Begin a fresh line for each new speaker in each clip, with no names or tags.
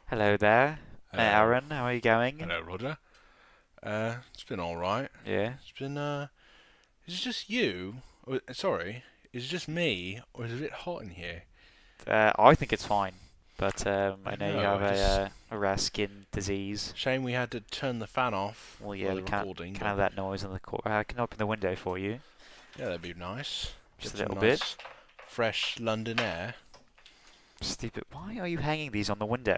Hello there,
Hello.
Aaron. How are you going?
Hello, Roger. It's been alright.
Yeah.
It's been, is it just you? Sorry, is it just me, or is it a bit hot in here?
I think it's fine, but
I
I
don't
know you
know,
have a rare skin disease.
shame we had to turn the fan off
Well,
for
yeah, we
the
can't
recording,
can
but
have that noise in the court. I can open the window for you,
yeah, that'd be nice.
just
Get
a
some
little bit.
nice, fresh London air.
Stupid. Why are you hanging these on the window?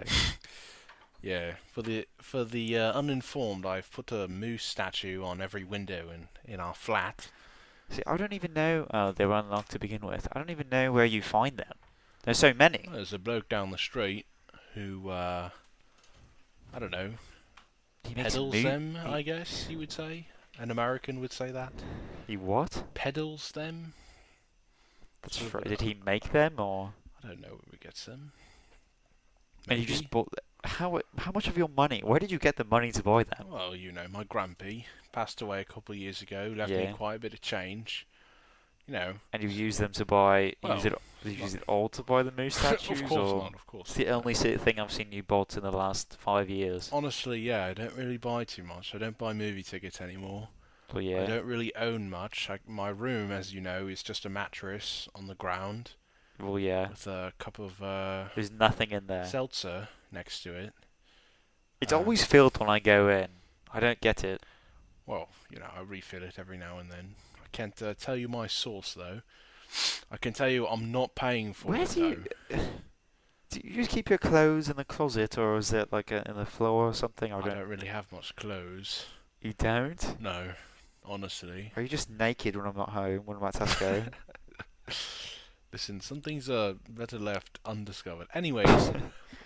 Yeah, for the uninformed, I've put a moose statue on every window in our flat.
See, I don't even know. Oh, they were unlocked to begin with. I don't even know where you find them. There's so many.
There's a bloke down the street who, I don't know,
He makes
peddles
mo.
them,
He
I guess you would say. An American would say that.
he what?
Peddles them. Sort of,
Did he make them or?
I don't know where he gets them.
And you just
Maybe.
bought. How much of your money? Where did you get the money to buy them?
Well, my grampy passed away a couple of years ago, left me
Yeah.
quite a bit of change. You know,
And you use them to buy.
well,
Did you
not,
use it all to buy the moose
of
statues,
course
or
not, of
it's
course
the
not.
only thing I've seen you bought in the last 5 years?
Honestly, yeah, I don't really buy too much. I don't buy movie tickets anymore.
But
I
yeah,
don't really own much. My room, as you know, is just a mattress on the ground
well yeah.
with a cup of
There's nothing in there.
seltzer next to it.
It's
Um,
always filled when I go in. I don't get it.
Well, I refill it every now and then. I can't tell you my source though. I can tell you I'm not paying for
Where
it
do
though.
you do you just keep your clothes in the closet, or is it like in the floor or something? I
I
don't.
don't really have much clothes.
You don't?
No, honestly.
Are you just naked when I'm not home? When I'm at Tesco?
Listen, some things are better left undiscovered. Anyways,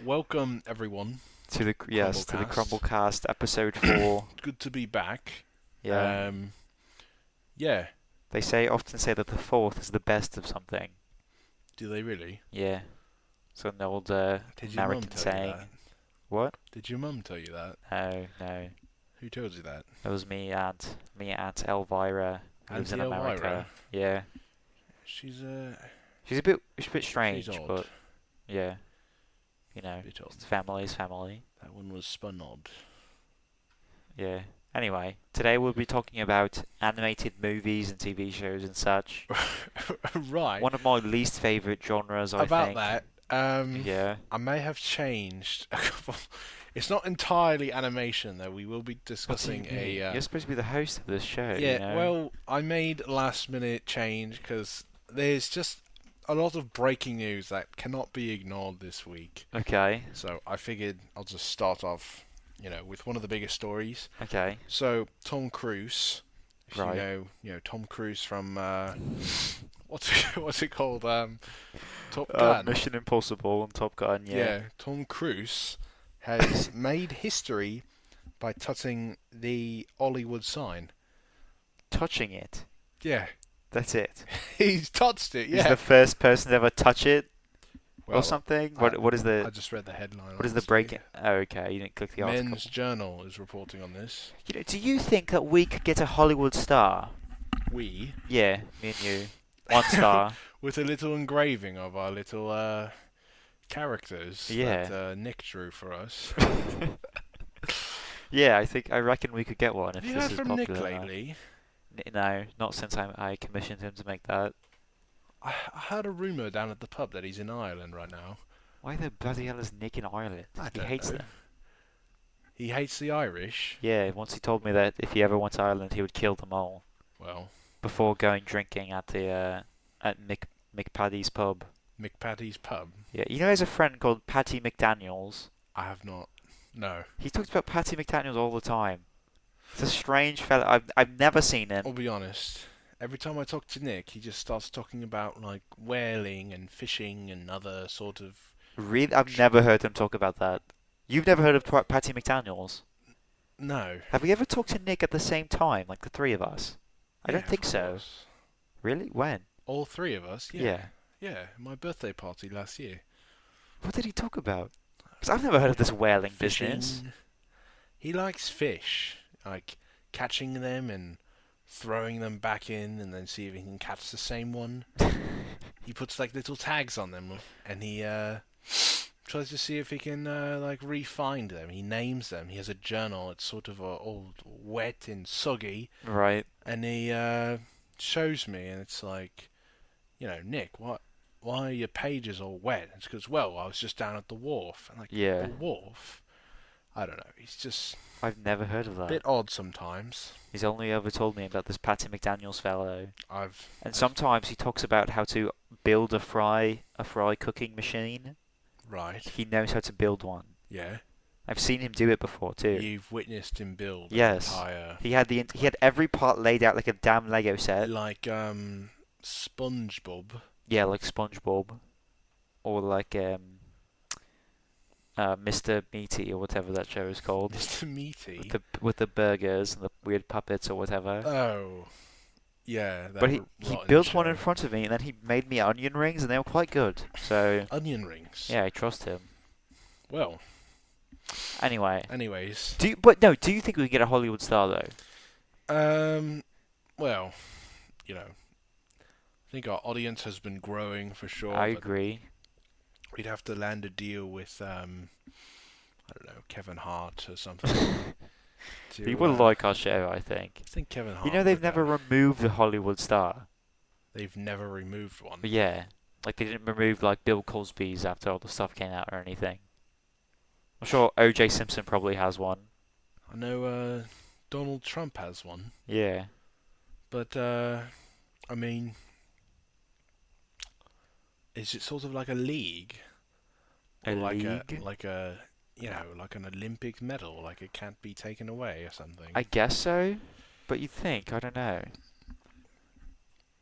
welcome everyone
To the
to
yes, to the
CrumbleCast.
CrumbleCast episode 4.
Good to be back.
Yeah.
Um, yeah.
Often say that the fourth is the best of something.
Do they really?
Yeah. It's an old
Did your mum
American
tell you
saying.
that?
What?
Did your mum tell you that?
No, no.
Who told you that?
That was me Aunt Elvira, who lives
Auntie
in
Elvira.
America. Yeah.
She's
She's a bit
she's
strange,
odd.
but yeah, you know,
Bit odd.
it's family's family.
That one was spun odd.
Yeah. Anyway, today we'll be talking about animated movies and TV shows and such.
Right.
One of my least favorite genres, I
About
think.
that,
Yeah.
I may have changed a couple. It's not entirely animation though. We will be
What do you
discussing
mean? You're supposed to be the host of this show, you
yeah.
know?
Well, I made last minute change because there's just a lot of breaking news that cannot be ignored this week.
Okay.
So I figured I'll just start off, with one of the biggest stories.
Okay.
So Tom Cruise, if
Right.
Tom Cruise from what's it called? Top Gun.
Mission Impossible and Top Gun, yeah.
Yeah, Tom Cruise has made history by touching the Hollywood sign.
Touching it.
Yeah,
That's it.
he's touched it.
He's
Yeah.
the first person to ever touch it or
Well,
something.
I,
What is
I
the
just read the headline.
what is the
Honestly.
break? Oh, okay. You didn't click the article.
Men's Journal is reporting on this.
Do you think that we could get a Hollywood star?
We,
Yeah, me and you. One star.
with a little engraving of our little characters
Yeah.
that Nick drew for us.
Yeah, I reckon we could get one if
Have you
this
heard
is
from Nick
popular enough.
lately?
No, not since I commissioned him to make that.
I heard a rumour down at the pub that he's in Ireland right now.
Why the bloody hell is Nick in Ireland?
I
He
don't
hates
know.
them.
He hates the Irish.
Yeah, once he told me that if he ever went to Ireland, he would kill them all
Well,
before going drinking at the at Mick Paddy's pub.
McPatty's pub.
Yeah, you know, there's a friend called Patty McDaniel's.
I have not. No.
He talks about Patty McDaniel's all the time. It's a strange fella. I've never seen him.
I'll be honest. Every time I talk to Nick, he just starts talking about like whaling and fishing and other sort of.
Really, I've never heard him talk about that. You've never heard of Patty McDaniel's?
No.
Have we ever talked to Nick at the same time, like the three of us? I
Yeah,
don't think
of
so.
course.
Really? When?
All three of us. Yeah.
Yeah.
Yeah. My birthday party last year.
What did he talk about? Because I've never heard of this whaling business.
Fishing. He likes fish, like catching them and throwing them back in, and then see if he can catch the same one. He puts like little tags on them, and he tries to see if he can like re-find them. He names them. He has a journal. It's sort of all wet and soggy,
Right.
and he shows me, and it's like, Nick, why are your pages all wet? It's because, well, I was just down at the wharf. And like,
Yeah.
the wharf? I don't know. He's just
I've never heard of
a
that.
bit odd sometimes.
He's only ever told me about this Patty McDaniels fellow.
I've
And sometimes he talks about how to build a fry cooking machine.
right.
He knows how to build one.
Yeah.
I've seen him do it before too.
You've witnessed him build an
Yes.
entire
He had every part laid out like a damn Lego set.
like SpongeBob.
Yeah, like SpongeBob, or like Mr. Meaty or whatever that show is called.
Mr. Meaty.
With the burgers and the weird puppets or whatever.
Oh. Yeah.
But he
rotten
built one in
show.
front of me, and then he made me onion rings, and they were quite good. So
Onion rings.
yeah, I trust him.
Well.
Anyway,
Anyways.
do you think we can get a Hollywood star though?
Well, I think our audience has been growing for sure.
I
but
agree.
We'd have to land a deal with I don't know, Kevin Hart or something.
He would like our show, I think.
I think Kevin Hart.
You know, they've
would,
never removed a Hollywood star.
They've never removed one.
But yeah, like they didn't remove like Bill Cosby's after all the stuff came out or anything. I'm sure O.J. Simpson probably has one.
I know Donald Trump has one.
Yeah.
But I mean, is it sort of like a league?
A
Or like
league?
like an Olympic medal, like it can't be taken away or something.
I guess so, but you'd think, I don't know.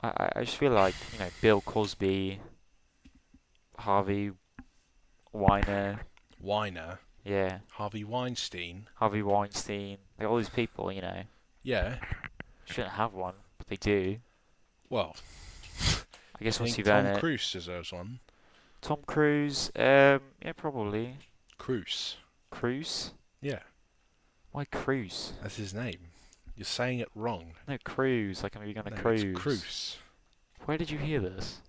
I just feel like, Bill Cosby, Harvey Weiner,
Weiner,
yeah,
Harvey Weinstein.
Harvey Weinstein, like all these people,
Yeah.
shouldn't have one, but they do.
Well,
I guess
I
once
think
you've earned
Tom
it.
Cruise deserves one.
Tom Cruise, yeah, probably.
Cruise.
Cruise?
Yeah,
Why Cruise?
that's his name. You're saying it wrong.
No, cruise, like I'm going to
No,
cruise.
it's Cruise.
Where did you hear this?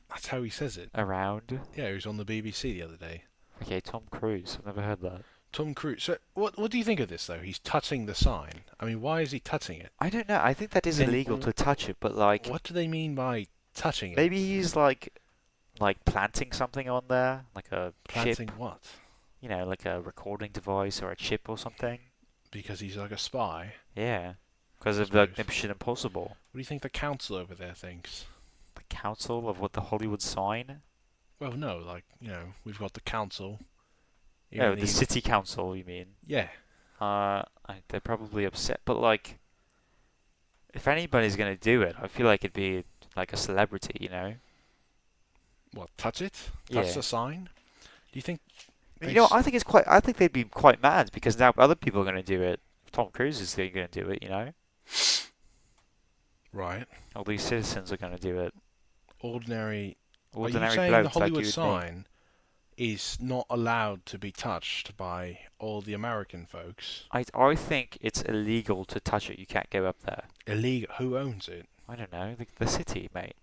That's how he says it.
Around?
Yeah, he was on the BBC the other day.
Okay, Tom Cruise, I've never heard that.
Tom Cruise. So, what do you think of this though? He's touching the sign. I mean, why is he touching it?
I don't know, I think that is
Then
illegal to touch it, but like,
What do they mean by touching it?
maybe he's like planting something on there, like a
Planting
chip,
what?
like a recording device or a chip or something.
Because he's like a spy.
Yeah, because of
Suppose.
the Mission Impossible.
What do you think the council over there thinks?
The council of what, the Hollywood sign?
Well, no, like, we've got the council.
Oh,
Even
the city council, you mean?
Yeah.
They're probably upset, but like, if anybody's gonna do it, I feel like it'd be like a celebrity,
What, touch it?
Yeah.
Touch the sign? Do you think...
I think I think they'd be quite mad because now other people are gonna do it. Tom Cruise is gonna do it,
Right.
All these citizens are gonna do it.
Ordinary
Ordinary
Are you saying
blokes
the
like
Hollywood
you and me.
sign is not allowed to be touched by all the American folks?
I think it's illegal to touch it. You can't go up there.
Illegal. Who owns it?
I don't know. The city, mate.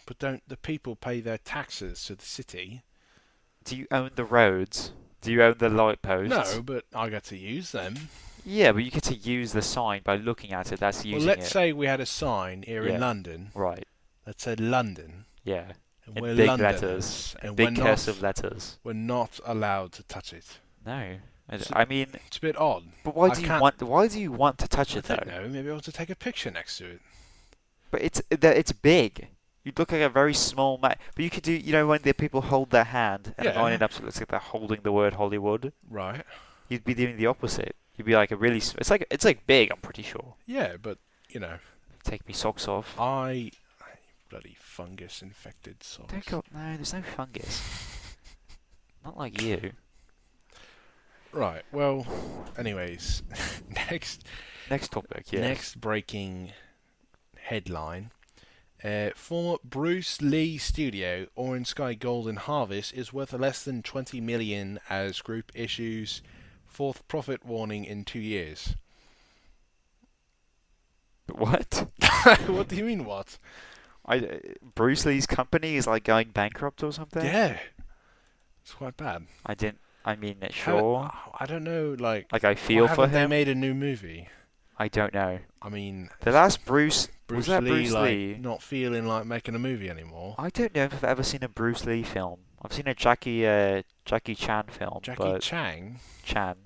But don't the people pay their taxes to the city?
Do you own the roads? Do you own the light posts?
No, but I get to use them.
Yeah, but you get to use the sign by looking at it. That's using
Well, let's
it.
say we had a sign here
Yeah.
in London
Right.
that said London,
Yeah.
and
In
we're
big
Londoners,
letters. In
and
big
we're
cursive letters.
not allowed to touch it.
No.
So-
I mean,
It's a bit odd.
but why
I
do you
can't-
want? Why do you want to touch
I
it though?
don't know. Maybe I want to take a picture next to it.
But it's big. You'd look like a very small man. But you could do, when the people hold their hand and
Yeah.
line it up so it looks like they're holding the word Hollywood.
Right.
You'd be doing the opposite. You'd be like a really. It's like big. I'm pretty sure.
Yeah, but
Take me socks off.
I bloody fungus infected socks.
Don't go. No, there's no fungus. Not like you.
Right. Well, anyways, next
Next topic. Yeah.
next breaking headline. Former Bruce Lee studio Orange Sky Golden Harvest is worth less than 20 million as group issues fourth profit warning in 2 years.
What?
What do you mean what?
Bruce Lee's company is like going bankrupt or something.
Yeah, it's quite bad.
I didn't. I mean, sure.
I don't know, like
Like I
why
feel for
haven't they
him.
made a new movie?
I don't know.
I mean,
The last Bruce was
Bruce
that
Lee
Bruce
like
Lee?
not feeling like making a movie anymore.
I don't know if I've ever seen a Bruce Lee film. I've seen a Jackie Chan film,
Jackie
but
Chang.
Chan.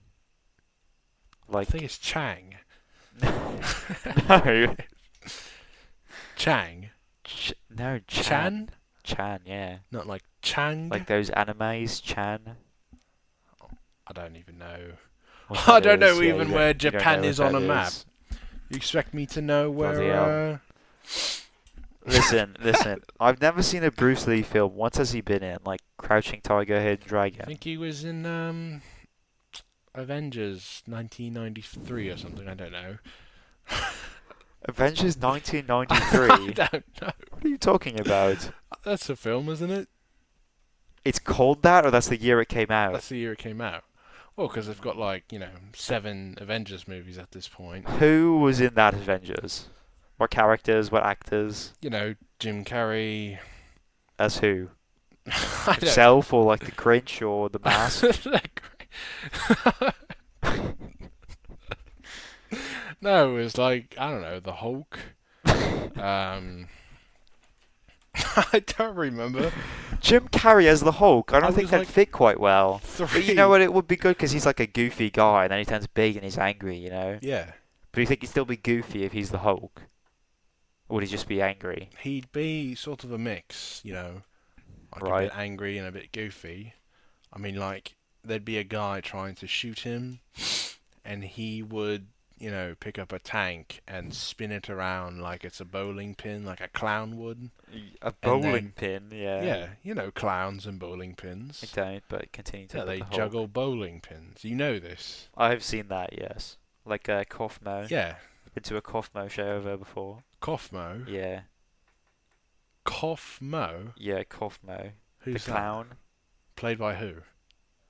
I
Like
think it's Chang.
no,
Chang.
no
Chan?
Chan, yeah.
Not like Chang.
Like those animes, Chan.
I don't even know.
What
I
that
don't know
is, yeah,
even
you
where
don't know
Japan
what
is on
that
a map.
is.
You expect me to know
Bloody
where?
Listen. I've never seen a Bruce Lee film. What has he been in? Like Crouching Tiger, Hidden
I
Dragon.
think he was in Avengers 1993 or something. I don't know.
Avengers
I
1993.
don't know.
What are you talking about?
That's a film, isn't it?
It's called that, or that's the year it came out?
That's the year it came out. Well, because they've got 7 Avengers movies at this point.
Who was in that Avengers? What characters? What actors?
Jim Carrey.
As who?
I don't
Himself, or like the Grinch, or the Mask?
No, it was like, I don't know, the Hulk. I don't remember.
Jim Carrey as the Hulk. I don't
I
think
was
that'd
like
fit quite well.
3.
But you know what? It would be good because he's like a goofy guy, and then he turns big and he's angry.
Yeah.
But you think he'd still be goofy if he's the Hulk? Or would he just be angry?
He'd be sort of a mix, like a
Right.
bit angry and a bit goofy. I mean, like, there'd be a guy trying to shoot him, and he would, pick up a tank and spin it around like it's a bowling pin, like a clown would.
A
then-
bowling pin, yeah.
Yeah, clowns and bowling pins.
I don't, but continue to
Yeah,
look
they
at the Hulk.
juggle bowling pins. You know this.
I've seen that, yes. Like Kaufmo.
Yeah.
Been to a Kaufmo show over before.
Kaufmo.
Yeah.
Kaufmo?
Yeah, Kaufmo.
Who's
the
that?
clown.
Played by who?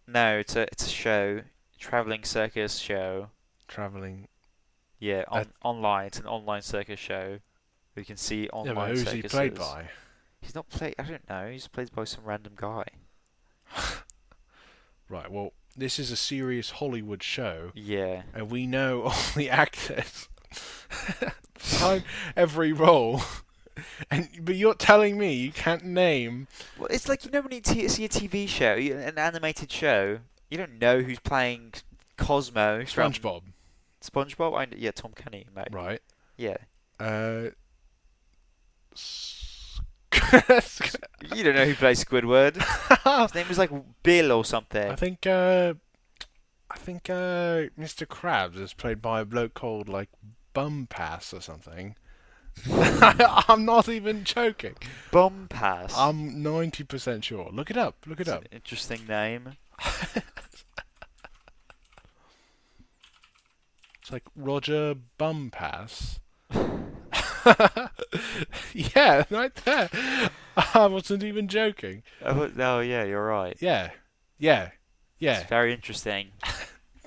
No, it's a show. Traveling circus show.
Travelling.
Yeah, online. It's an online circus show. You can see
Yeah,
online
but who's
circuses.
he played by?
He's not played. I don't know. He's played by some random guy.
Right, well, this is a serious Hollywood show,
Yeah.
and we know all the actors behind every role. But you're telling me you can't name...
Well, it's like, when you see a TV show, an animated show, you don't know who's playing Cosmo from
SpongeBob.
SpongeBob? Yeah, Tom Kenny, mate.
Right.
Yeah.
S-
You don't know who plays Squidward. His name was like Bill or something.
I think Mr. Krabs is played by a bloke called like Bum Pass or something. I'm not even joking.
Bum Pass.
I'm 90% sure. Look it up. Look it
It's
up.
an interesting name.
It's like Roger Bum Pass. Yeah, right there. I wasn't even joking.
Oh, yeah, you're right.
Yeah.
It's very interesting.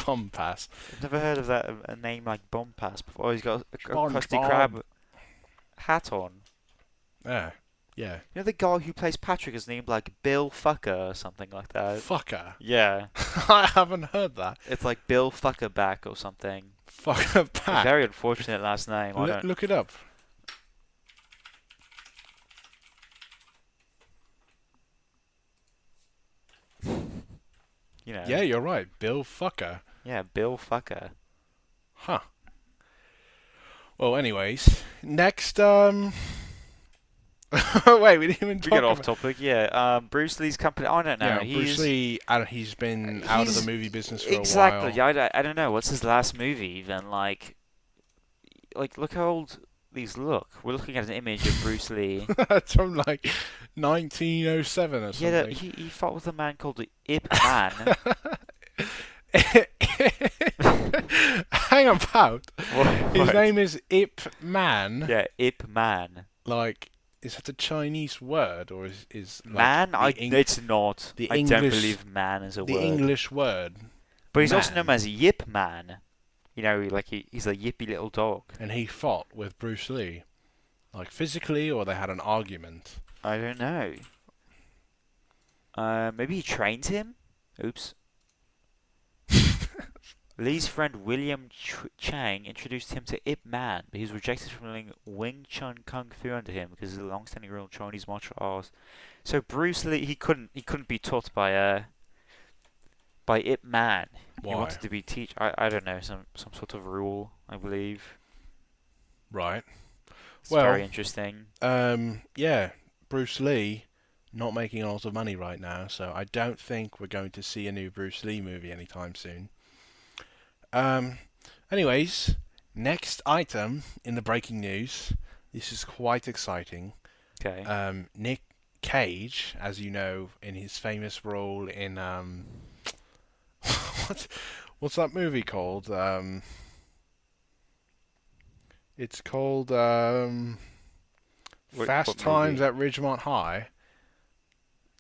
Bum Pass.
I've never heard of that a name like Bum Pass before. Oh, he's got a Krusty
SpongeBob.
Krab hat on.
Yeah.
You know the guy who plays Patrick is named like Bill Fucker or something like that?
Fucker.
Yeah.
I haven't heard that.
It's like Bill Fuckerback or something.
Fucker
A
Pack.
very unfortunate last name. I don't.
Look it up. Yeah, you're right. Bill Fucker.
Yeah, Bill Fucker.
Huh. Well, anyways, next. Wait, we didn't even
We
talk
get off
about...
topic. Yeah. Bruce Lee's company. I don't know.
Yeah, Bruce Lee. He's been out of the movie business for a while.
Exactly. I don't know. What's his last movie even? Like, look how old these look. We're looking at an image of Bruce Lee.
It's from like 1907 or something.
Yeah, he fought with a man called the Ip Man.
Hang about. His
What?
name is Ip Man.
Yeah, Ip Man.
Like, is that a Chinese word or is like
Man? It's not.
the
I don't
English-
believe man is a
the
word.
English word?
But he's also
man.
known as Yip Man. Like he's a yippy little dog.
And he fought with Bruce Lee. Like physically, or they had an argument?
I don't know. Maybe he trained him? Oops. Lee's friend William Chang introduced him to Ip Man, but he was rejected from learning Wing Chun Kung Fu under him because of the long-standing rule in Chinese martial arts. So Bruce Lee, he couldn't be taught by Ip Man. He
Why?
wanted to be teach. I don't know, some sort of rule, I believe.
Right.
It's
Well,
very interesting.
yeah, Bruce Lee not making a lot of money right now, so I don't think we're going to see a new Bruce Lee movie anytime soon. Um, anyways, next item in the breaking news. This is quite exciting.
Okay.
Nick Cage, as you know, in his famous role in what's that movie called? It's called Fast
What
Times
movie?
at Ridgemont High.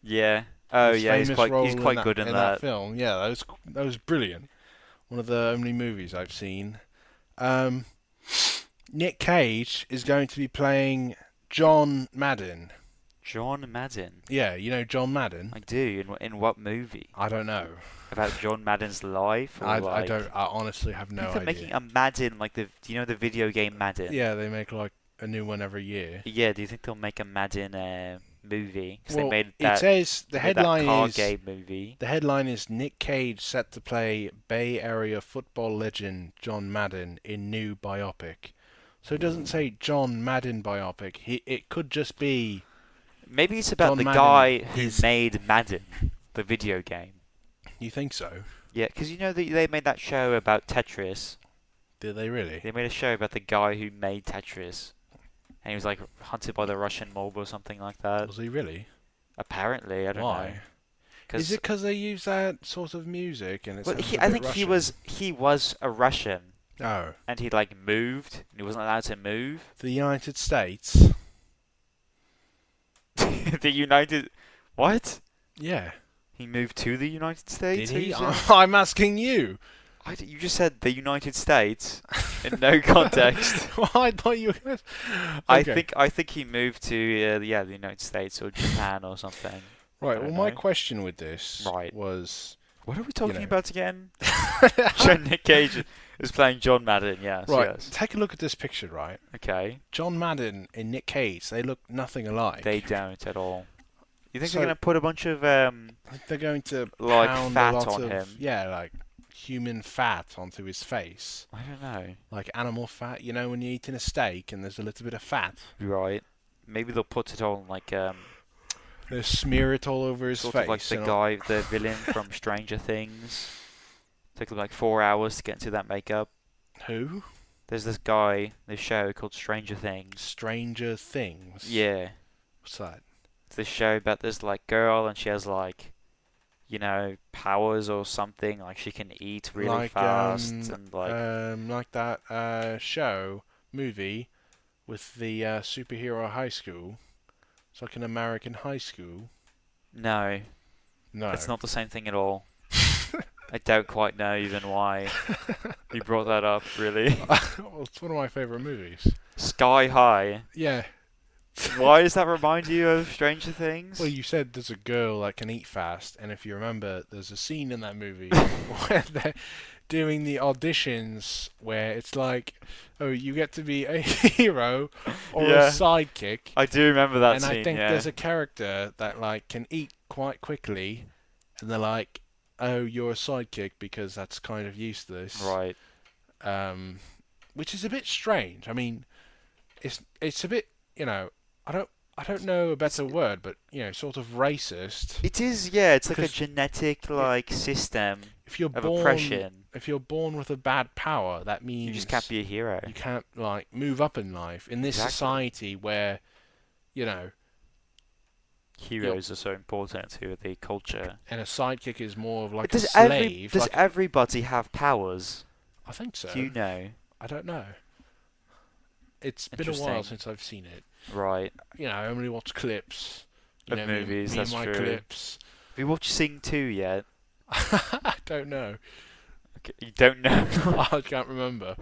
Yeah. Oh
His
yeah,
famous role
he's quite good in
in that
that.
film. Yeah, that was brilliant. One of the only movies I've seen. Um, Nick Cage is going to be playing John Madden.
John Madden.
Yeah, you know John Madden.
I do. In what movie?
I don't know.
About John Madden's life, or
I
like?
don't. I honestly have
I
no
think they're
idea.
making a Madden like the. Do you know the video game Madden?
Yeah, they make like a new one every year.
Yeah. Do you think they'll make a Madden movie? Because
Well, it says the
they made that
headline
car
is
game movie.
the headline is Nick Cage set to play Bay Area football legend John Madden in new biopic. So it doesn't say John Madden biopic. It could just be
Maybe it's about
John
the
Madden.
guy who made Madden, the video game.
You think so?
Yeah, because you know they made that show about Tetris.
Did they really?
They made a show about the guy who made Tetris, and he was like hunted by the Russian mob or something like that.
Was he really?
Apparently, I don't know.
Why? Is it because they use that sort of music and it
Well,
sounds a
I
bit
think
Russian?
he was a Russian,
Oh,
and he like moved, and he wasn't allowed to move.
the United States.
The United, what?
Yeah.
He moved to the United States?
Did he?
you said?
I'm asking you.
You just said the United States in no context.
Well, I thought you were. Okay.
I think he moved to the United States or Japan or something.
Right.
I
Well,
don't
my
know.
question with this
Right.
was.
What are we talking
know.
about again? Nick Cage is playing John Madden. Yes,
Right.
yes.
Take a look at this picture. Right.
Okay.
John Madden and Nick Cage. They look nothing alike.
They don't at all. You think
So-
they're gonna put a bunch of
I think they're going to
like
pound
fat
a lot
on
of
him?
yeah, like human fat onto his face,
I don't know.
like animal fat. You know, when you're eating a steak and there's a little bit of fat,
Right. Maybe they'll put it on like
they smear it all over his
sort
face.
of like the
and
guy, the villain from Stranger Things. Took them like 4 hours to get into that makeup.
Who?
There's this guy, this show called Stranger Things.
Stranger Things.
Yeah.
What's that?
It's this show about this like girl and she has like, powers or something. Like she can eat really
Like,
fast and like.
Like that movie with the superhero high school. It's like an American high school.
No,
No.
it's not the same thing at all. I don't quite know even why you brought that up, really.
Well, it's one of my favourite movies.
Sky High.
Yeah.
Why does that remind you of Stranger Things?
Well, you said there's a girl that can eat fast, and if you remember, there's a scene in that movie where they're doing the auditions where it's like, oh, you get to be a hero or
Yeah.
a sidekick.
I do remember that
And
scene,
I think
yeah.
there's a character that like can eat quite quickly, and they're like, oh, you're a sidekick because that's kind of useless.
Right.
Which is a bit strange. I mean, it's a bit, I don't know a better word, but sort of racist.
It is, yeah, it's like a
'Cause-
genetic like system
If you're
of
born,
oppression.
if you're born with a bad power, that means
You just can't be a hero.
you can't like move up in life in this
Exactly.
society where,
Heroes are so important to the culture.
and a sidekick is more of like
But
a slave.
does
like,
everybody have powers?
I think so.
Do you know?
I don't know. It's been a while
Interesting.
since I've seen it.
Right.
I only watch clips.
Of movies,
me
that's
and my
true.
clips.
Have you watched Sing 2 yet?
I don't know.
Okay, you don't know.
I can't remember.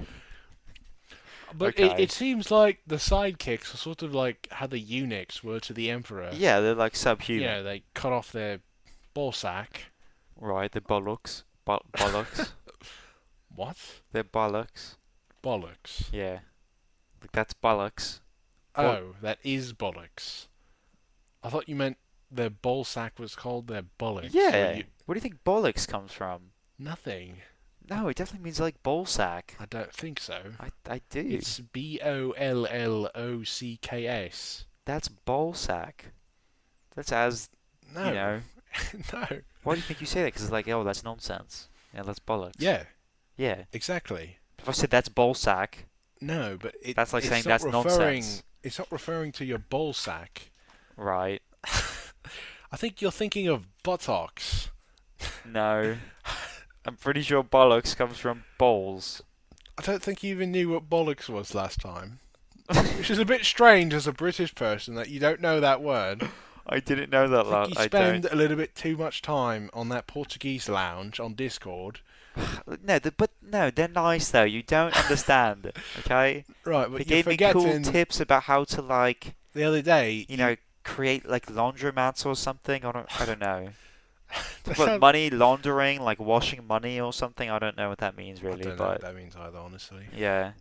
But
Okay.
it seems like the sidekicks are sort of like how the eunuchs were to the emperor.
Yeah, they're like
You
subhuman.
know, they cut off their ball sack.
Right, they're bollocks. Bollocks.
What?
They're bollocks.
Bollocks.
Yeah. Like, that's bollocks. What?
Oh, that is bollocks. I thought you meant their ball sack was called their bollocks.
Yeah. Where do you think bollocks comes from?
Nothing.
No, it definitely means like ball sack.
I don't think so.
I do.
It's BOLLOCKS.
That's ball sack. That's as,
No.
you know.
No.
Why do you think you say that? Because it's like, oh, that's nonsense. Yeah, that's bollocks.
Yeah,
Yeah.
exactly.
If I said that's ball sack,
No, but
that's like
it's
saying
not
that's nonsense.
It's not referring to your ball sack.
Right.
I think you're thinking of buttocks.
No. I'm pretty sure bollocks comes from balls.
I don't think you even knew what bollocks was last time. Which is a bit strange as a British person that you don't know that word.
I didn't know that.
I think you
I
spend
don't.
a little bit too much time on that Portuguese lounge on Discord.
No, but no, they're nice though. You don't understand, okay?
Right,
They
but you're
gave me cool
forgetting
tips about how to like,
the other day.
you know, create like laundromats or something. I don't know.
That
But
sound-
money laundering, like washing money or something. I don't know what that means
I
really,
don't know what
but
that means either, honestly.
yeah.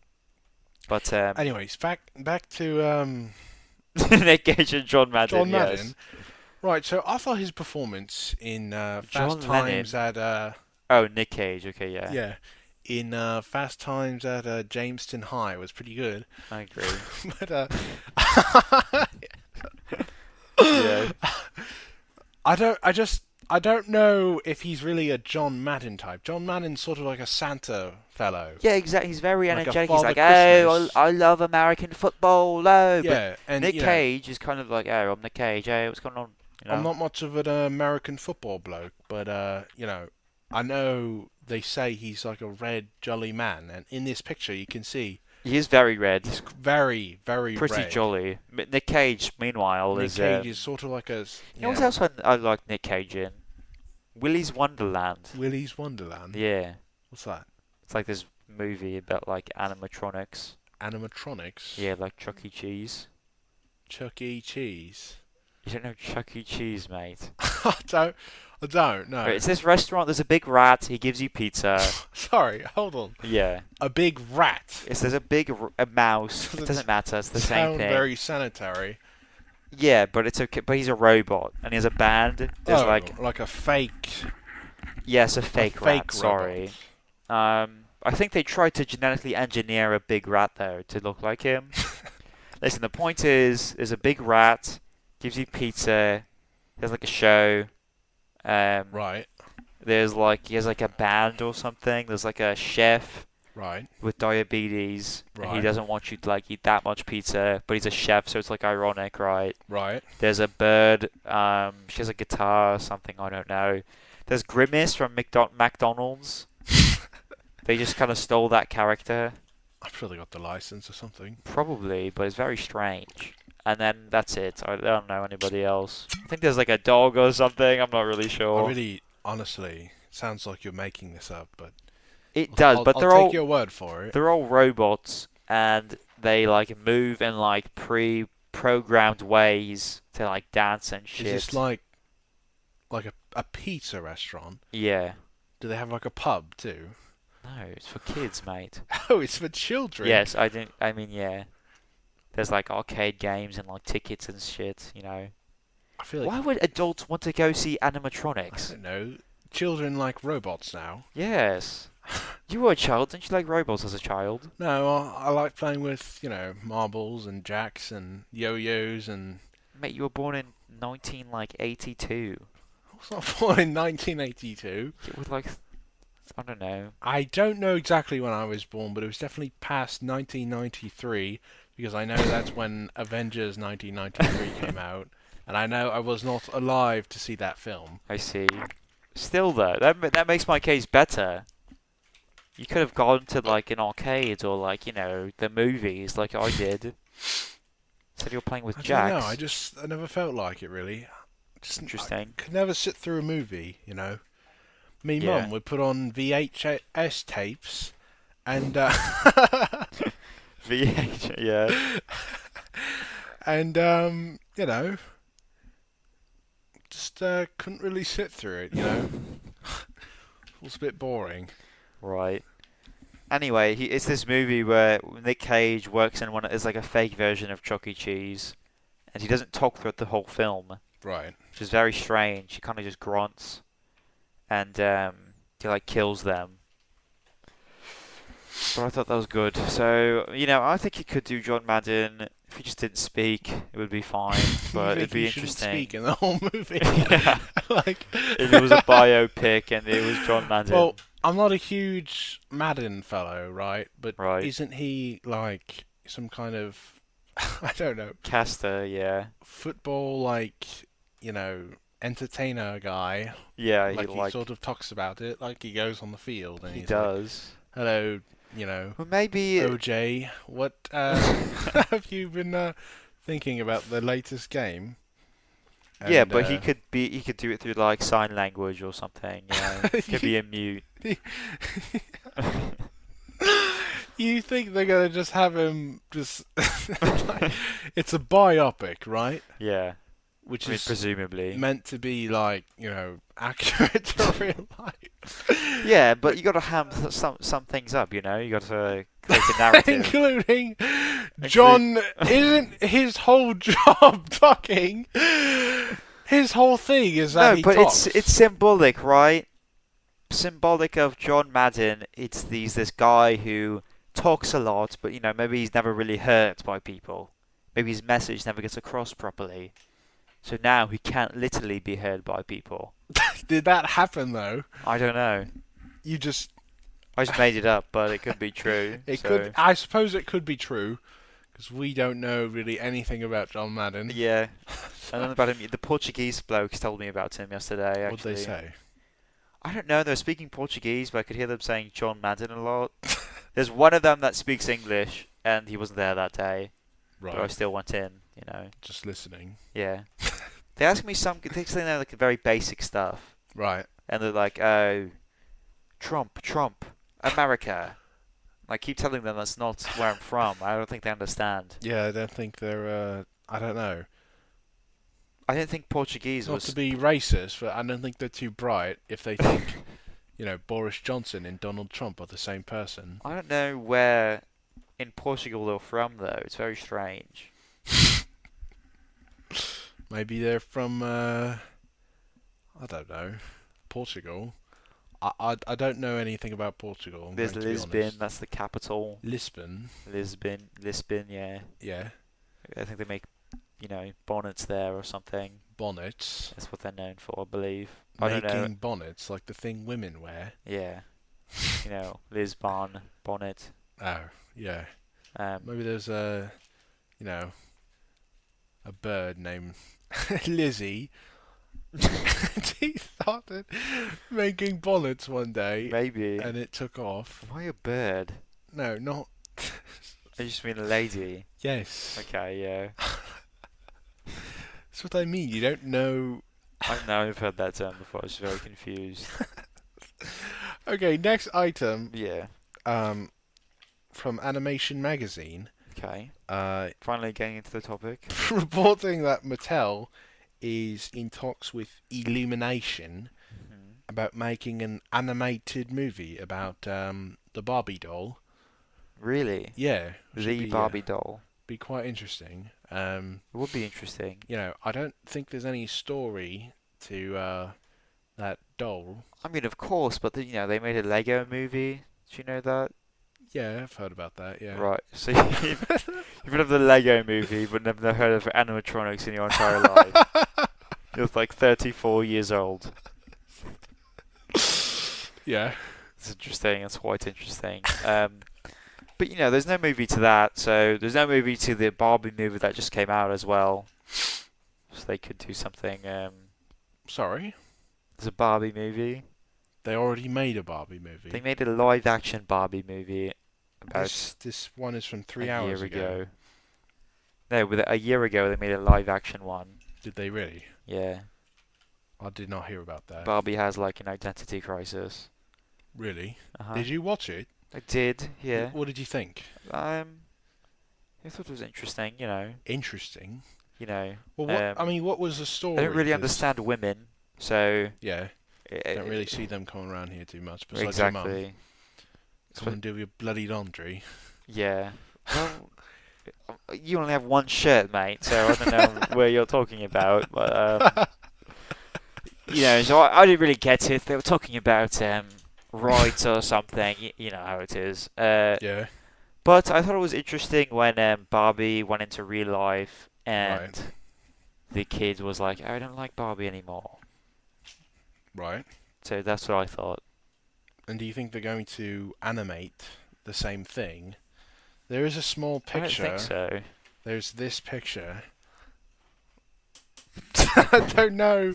But
Anyways, back to
Nick Cage and John Madden.
John
yes.
Madden. Right, so I thought his performance in
John
Fast Times at
Oh, Nick Cage. Okay, yeah.
in Fast Times at Jamestown High was pretty good.
I agree.
But
Yeah.
I don't know if he's really a John Madden type. John Madden's sort of like a Santa fellow.
Yeah, exactly. He's very
Like a
energetic. He's
Father
like, oh,
Christmas.
I love American football. Oh, but
Yeah, and
Nick
you know,
Cage is kind of like, oh, I'm Nick Cage. Hey, what's going on? You know?
I'm not much of an American football bloke, but you know, I know they say he's like a red, jolly man, and in this picture you can see
He is very red.
he's very, very
Pretty
red.
jolly. Nick Cage, meanwhile,
Nick
is.
Cage is sort of like a
You know what else I like Nick Cage in? Willy's Wonderland.
Willy's Wonderland.
Yeah.
What's that?
It's like this movie about like animatronics.
Animatronics.
Yeah, like Chuck E. Cheese.
Chuck E. Cheese.
You don't know Chuck E. Cheese, mate?
I don't. No.
Right, it's this restaurant. There's a big rat. He gives you pizza.
Sorry, hold on.
Yeah.
A big rat.
There's a big a mouse. It doesn't matter. It's the same
Sound
thing.
very sanitary.
Yeah, but it's okay. But he's a robot, and he has a band. There's
like a fake.
yes, a fake rat.
fake
Sorry. I think they tried to genetically engineer a big rat though to look like him. Listen, the point is, there's a big rat, gives you pizza. There's like a show.
Right.
There's like he has like a band or something. There's like a chef
Right.
with diabetes, and he
Right.
doesn't want you to like eat that much pizza, but he's a chef, so it's like ironic, right?
Right.
There's a bird. She has a guitar or something. I don't know. There's Grimace from McDonald's. They just kind of stole that character,
I'm sure they got the license or something.
probably, but it's very strange. And then that's it. I don't know anybody else. I think there's like a dog or something. I'm not really sure.
I really, honestly, sounds like you're making this up, but
It does, but
I'll take your word for it.
they're all robots, and they like move in like pre-programmed ways to like dance and shit.
Is this like a pizza restaurant?
Yeah.
Do they have like a pub too?
No, it's for kids, mate.
Oh, it's for children.
Yes, I mean, yeah. There's like arcade games and like tickets and shit, you know.
I feel like
Why would adults want to go see
I
animatronics?
don't know. Children like robots now.
Yes. You were a child, didn't you like robots as a child?
No, I like playing with, you know, marbles and jacks and yo-yos and...
Mate, you were born in 1982.
I was not born in 1982.
With like, I don't know.
I don't know exactly when I was born, but it was definitely past 1993 because I know that's when Avengers 1993 came out, and I know I was not alive to see that film.
I see. Still though, that makes my case better. You could have gone to like an arcade or like, you know, the movies like I did. Said you were playing with
I
jacks.
don't know. I never felt like it really. Just,
Interesting.
I could never sit through a movie, you know. Me
Yeah.
mum would put on VHS tapes and
VH, yeah.
And you know, just couldn't really sit through it. You know, it was a bit boring.
Right. Anyway, it's this movie where Nick Cage works in one. It's like a fake version of Chuck E. Cheese, and he doesn't talk throughout the whole film,
Right.
which is very strange. He kind of just grunts, and he like kills them. But I thought that was good. So I think he could do John Madden if he just didn't speak. It would be fine, but it'd be
You shouldn't
interesting.
speak in the whole movie.
Yeah.
Like,
If it was a biopic and it was John Madden.
well, I'm not a huge Madden fellow, right? But
Right.
isn't he like some kind of I don't know
Caster, yeah.
football entertainer guy?
Yeah,
Like he sort of talks about it, like he goes on the field and
he
he's like,
does.
"Hello,
Well, maybe
OJ, what have you been thinking about the latest game?"
yeah,
And,
but he could do it through like sign language or something, He could be a mute.
You think they're gonna just have him just? It's a biopic, right?
Yeah.
Which
I mean,
is
presumably.
meant to be like accurate to real life.
Yeah, but you got to ham some things up, You got to create a narrative.
Including John isn't his whole job talking. His whole thing is that
No,
he
but
talks.
it's symbolic, right? Symbolic of John Madden. It's this guy who talks a lot, but maybe he's never really hurt by people. Maybe his message never gets across properly. So now he can't literally be heard by people.
Did that happen though?
I don't know.
You just
I just made it up, but it could be true.
it
so.
could. I suppose it could be true because we don't know really anything about John Madden.
Yeah. I don't know about him. The Portuguese blokes told me about him yesterday, actually.
What'd they say?
I don't know. They were speaking Portuguese, but I could hear them saying John Madden a lot. There's one of them that speaks English, and he wasn't there that day.
Right.
But I still went in,
Just listening.
Yeah. They asked me they say like very basic stuff.
Right.
And they're like, oh, Trump, America. I keep telling them that's not where I'm from. I don't think they understand.
Yeah, I don't think they're. I don't know.
I didn't think Portuguese
Not
was...
to be racist, but I don't think they're too bright if they think, Boris Johnson and Donald Trump are the same person.
I don't know where in Portugal they're from, though. It's very strange.
Maybe they're from, I don't know, Portugal. I don't know anything about Portugal.
There's Lisbon, that's the capital.
Lisbon.
Lisbon, yeah.
Yeah.
I think they make, bonnets there or something.
Bonnets.
That's what they're known for, I believe. I don't know.
Making bonnets, like the thing women wear.
Yeah. Lisbon, bonnet.
Oh, yeah. Maybe there's a bird named Lizzie. He started making bonnets one day.
Maybe.
And it took off.
Why a bird?
No, not...
I just mean a lady.
Yes.
Okay, yeah.
That's what I mean. You don't know...
I've heard that term before. I was very confused.
Okay, next item.
Yeah.
From Animation Magazine.
Okay. Finally getting into the topic.
Reporting that Mattel is in talks with Illumination about making an animated movie about the Barbie doll.
Really?
Yeah.
The Barbie doll.
Be quite interesting.
It would be interesting.
I don't think there's any story to that doll.
I mean, of course, but they made a Lego movie. Did you know that?
Yeah, I've heard about that, yeah.
Right, so you've heard of the Lego movie, but never heard of animatronics in your entire life. You're like 34 years old.
Yeah.
It's interesting, it's quite interesting. But there's no movie to that, so there's no movie to the Barbie movie that just came out as well. So they could do something.
Sorry?
There's a Barbie movie.
They already made a Barbie movie.
They made a live-action Barbie movie about
this one is from 3 hours ago.
No, a year ago they made a live-action one.
Did they really?
Yeah.
I did not hear about that.
Barbie has like an identity crisis.
Really?
Uh-huh.
Did you watch it?
I did, yeah.
What did you think?
I thought it was interesting. You know.
Interesting.
You know.
Well, what was the story?
I don't really
'Cause,
understand women, so.
Yeah. Don't really see them coming around here too much. Besides your mum.
Exactly.
Come and do your bloody laundry.
Yeah. Well, you only have one shirt, mate, so I don't know where you're talking about. But you know, so I didn't really get it. They were talking about rights or something. You know how it is.
Yeah.
But I thought it was interesting when Barbie went into real life and
Right.
the kid was like, "I don't like Barbie anymore."
Right.
So that's what I thought.
And do you think they're going to animate the same thing? There is a small picture.
I don't think so.
There's this picture. I don't know.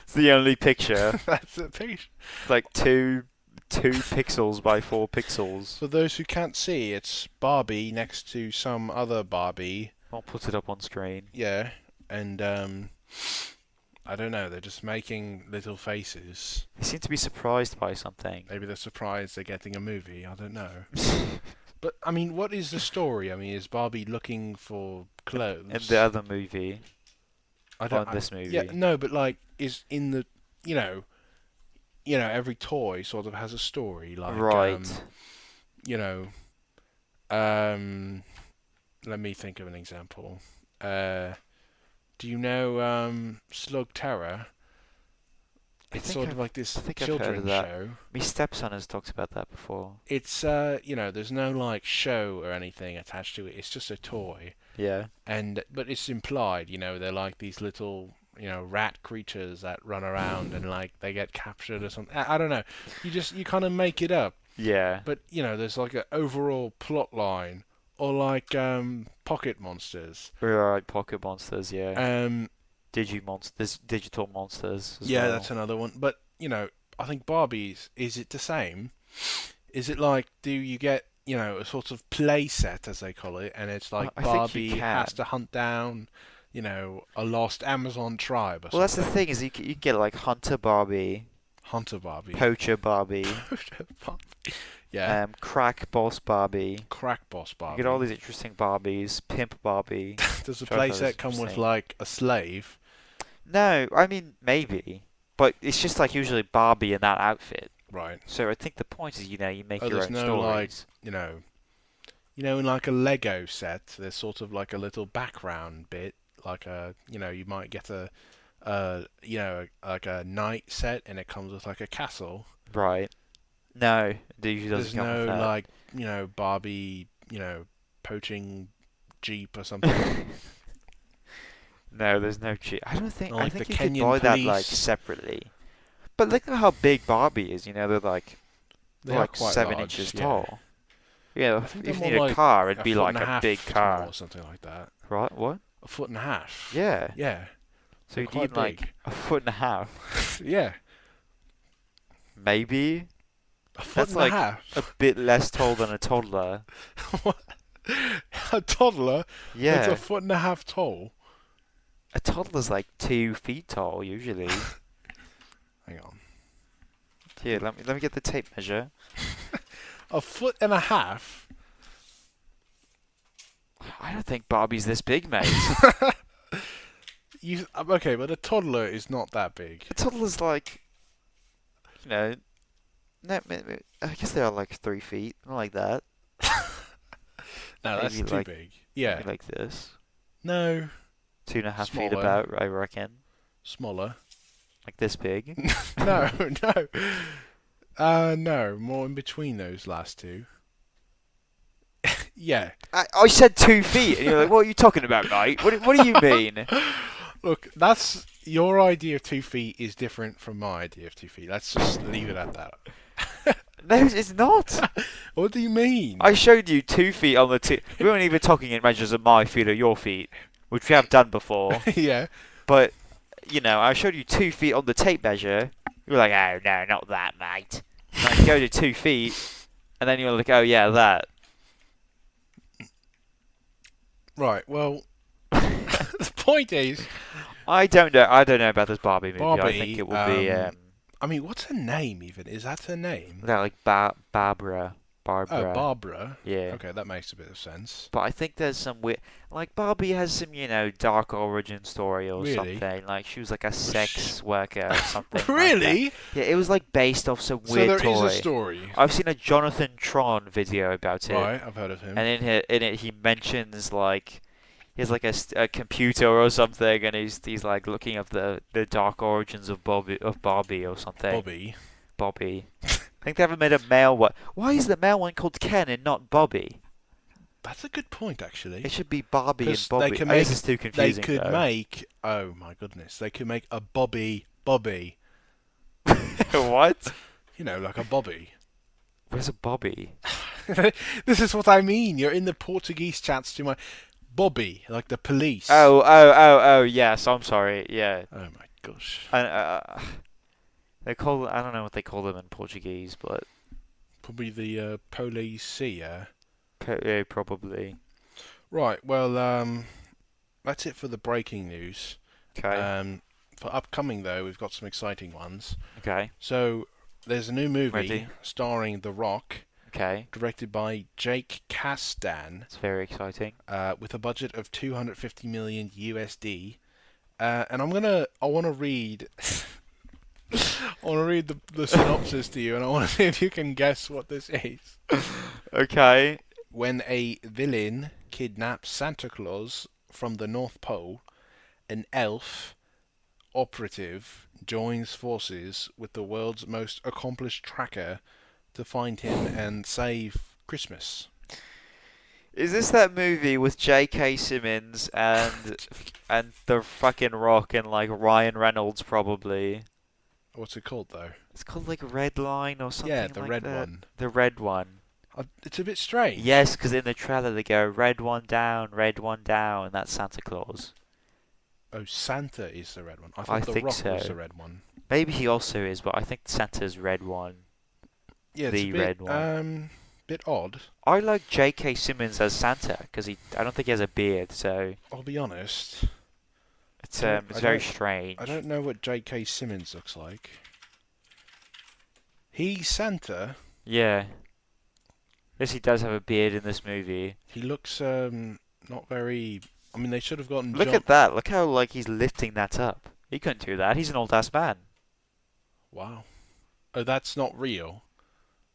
It's the only picture.
That's a picture.
Like two pixels by 4 pixels.
For those who can't see, it's Barbie next to some other Barbie.
I'll put it up on screen.
Yeah, and I don't know. They're just making little faces.
They seem to be surprised by something.
Maybe they're surprised they're getting a movie. I don't know. But I mean, what is the story? I mean, is Barbie looking for clothes?
In the other movie.
I don't.
On this movie.
Yeah, no, but like, is in the you know, every toy sort of has a story. Like,
Right.
You know, let me think of an example. Do you know Slug Terror? It's sort of like this
I think I've heard of
children's
that.
show.
My stepson has talked about that before.
It's there's no like show or anything attached to it. It's just a toy.
Yeah.
But it's implied, they're like these little, rat creatures that run around and like they get captured or something. I don't know. You kind of make it up.
Yeah.
But there's like an overall plot line, or like pocket monsters.
Right, pocket monsters, yeah. Digital monsters as
Yeah,
well.
that's another one. But I think Barbie's, is it the same? Is it like, do you get a sort of play set, as they call it, and it's like
I think
Barbie
you
has
can.
to hunt down a lost Amazon tribe or
Well, that's
something.
the thing is you can get like Hunter Barbie,
Hunter Barbie.
Poacher Barbie,
Yeah.
Crack Boss Barbie.
Crack Boss Barbie.
You get all these interesting Barbies. Pimp Barbie.
Does the
Which I thought
playset
was
come with
interesting.
like a slave?
No, I mean maybe, but it's just like usually Barbie in that outfit.
Right.
So I think the point is, you make
Oh,
your
there's
own
no like
stories.
in like a Lego set, there's sort of like a little background bit, like you might get like a night set, and it comes with like a castle.
Right. No, it usually
There's
doesn't come
no
with that.
like Barbie, poaching Jeep or something.
No, there's no cheat. I don't think.
Or
I
like
think
the
you could
Kenyan
buy that like
police.
separately. But look at how big Barbie is. They're like
They are
like
quite
7
large,
inches
yeah.
tall. Yeah,
I think
if
they're
you
more
need
like
a car, it'd be
foot
like
and
a
half
big
tall
car.
or something like that.
Right? What?
A foot and a half.
Yeah.
Yeah.
So
They're
you'd
quite
need like
big.
a foot and a half,
Yeah.
maybe.
A foot
That's
and
like
a half.
a bit less tall than a toddler.
A toddler that's
Yeah,
a foot and a half tall.
a toddler's like 2 feet tall usually.
Hang on.
Here, let me get the tape measure.
A foot and a half?
I don't think Barbie's this big, mate.
Okay, but a toddler is not that big.
A toddler's like, no, I guess they are like 3 feet, not like that.
No, that's
Maybe
too
like-
big. Yeah.
Maybe like this.
No.
2.5 feet
Smaller.
about, I reckon.
Smaller.
Like this big.
No, no. No. More in between those last two. Yeah.
I said 2 feet, and you're like, what are you talking about, mate? What do you mean?
Look, that's your idea of 2 feet is different from my idea of 2 feet. Let's just leave it at that.
No, it's not.
What do you mean?
I showed you 2 feet on the tip. We weren't even talking in measures of my feet or your feet, which we have done before.
Yeah.
But, I showed you 2 feet on the tape measure. You were like, oh, no, not that, mate. And I go to 2 feet, and then you're like, oh, yeah, that.
Right. Well, the point is,
I don't know about this Barbie movie. I
Barbie,
think it will be,
I mean, what's her name even? Is that her name?
like Barbara.
Oh,
Barbara.
Barbara.
Yeah.
Okay, that makes a bit of sense.
But I think there's some weird, like Barbie has some, dark origin story or
Really?
something. Like she was like a
Was she-
sex worker or something like that.
Really?
Yeah, it was like based off some
So
weird
there is a
toy.
story.
I've seen a Jonathan Tron video about it,
Right, I've heard of him.
and in it he mentions like he has like a computer or something, and he's like looking up the dark origins of Barbie or something. Bobby. I think they haven't made a male one. Why is the male one called Ken and not Bobby?
That's a good point, actually.
It should be Barbie and
'Cause
Bobby.
they can
I guess
make-
it's too
They
confusing.
could
though.
make. Oh my goodness! They could make a Bobby.
What?
You know, like a Bobby.
Where's a Bobby?
This is what I mean. You're in the Portuguese chats to my Bobby, like the police.
Oh, yes, I'm sorry. Yeah.
Oh my gosh.
And, they call I don't know what they call them in Portuguese, but
Probably the policia.
yeah, probably.
Right. Well, that's it for the breaking news.
Okay.
For upcoming though, we've got some exciting ones.
Okay.
So there's a new movie
Ready?
starring The Rock,
Okay.
directed by Jake Kasdan,
It's very exciting.
with a budget of 250 million USD. And I want to read. I want to read the synopsis to you, and I want to see if you can guess what this is.
Okay.
When a villain kidnaps Santa Claus from the North Pole, an elf operative joins forces with the world's most accomplished tracker to find him and save Christmas.
Is this that movie with J.K. Simmons and the fucking Rock and like Ryan Reynolds probably?
What's it called though?
It's called like Red Line or something.
Yeah, the
like
red
that.
one.
The red one.
It's a bit strange.
Yes, because in the trailer they go red one down, and that's Santa Claus.
Oh, Santa is the red one. I
I
thought the
think
Rock was
so.
the red one.
Maybe he also is, but I think Santa's red one.
Yeah, it's
The
a bit,
red one.
Bit odd.
I like J.K. Simmons as Santa because I don't think he has a beard, so
I'll be honest.
it's
I
very
don't-
strange.
I don't know what J.K. Simmons looks like. He's Santa.
Yeah. Yes, he does have a beard in this movie.
He looks not very. I mean, they should have gotten.
Look at that! Look how like he's lifting that up. He couldn't do that. He's an old ass man.
Wow. Oh, that's not real.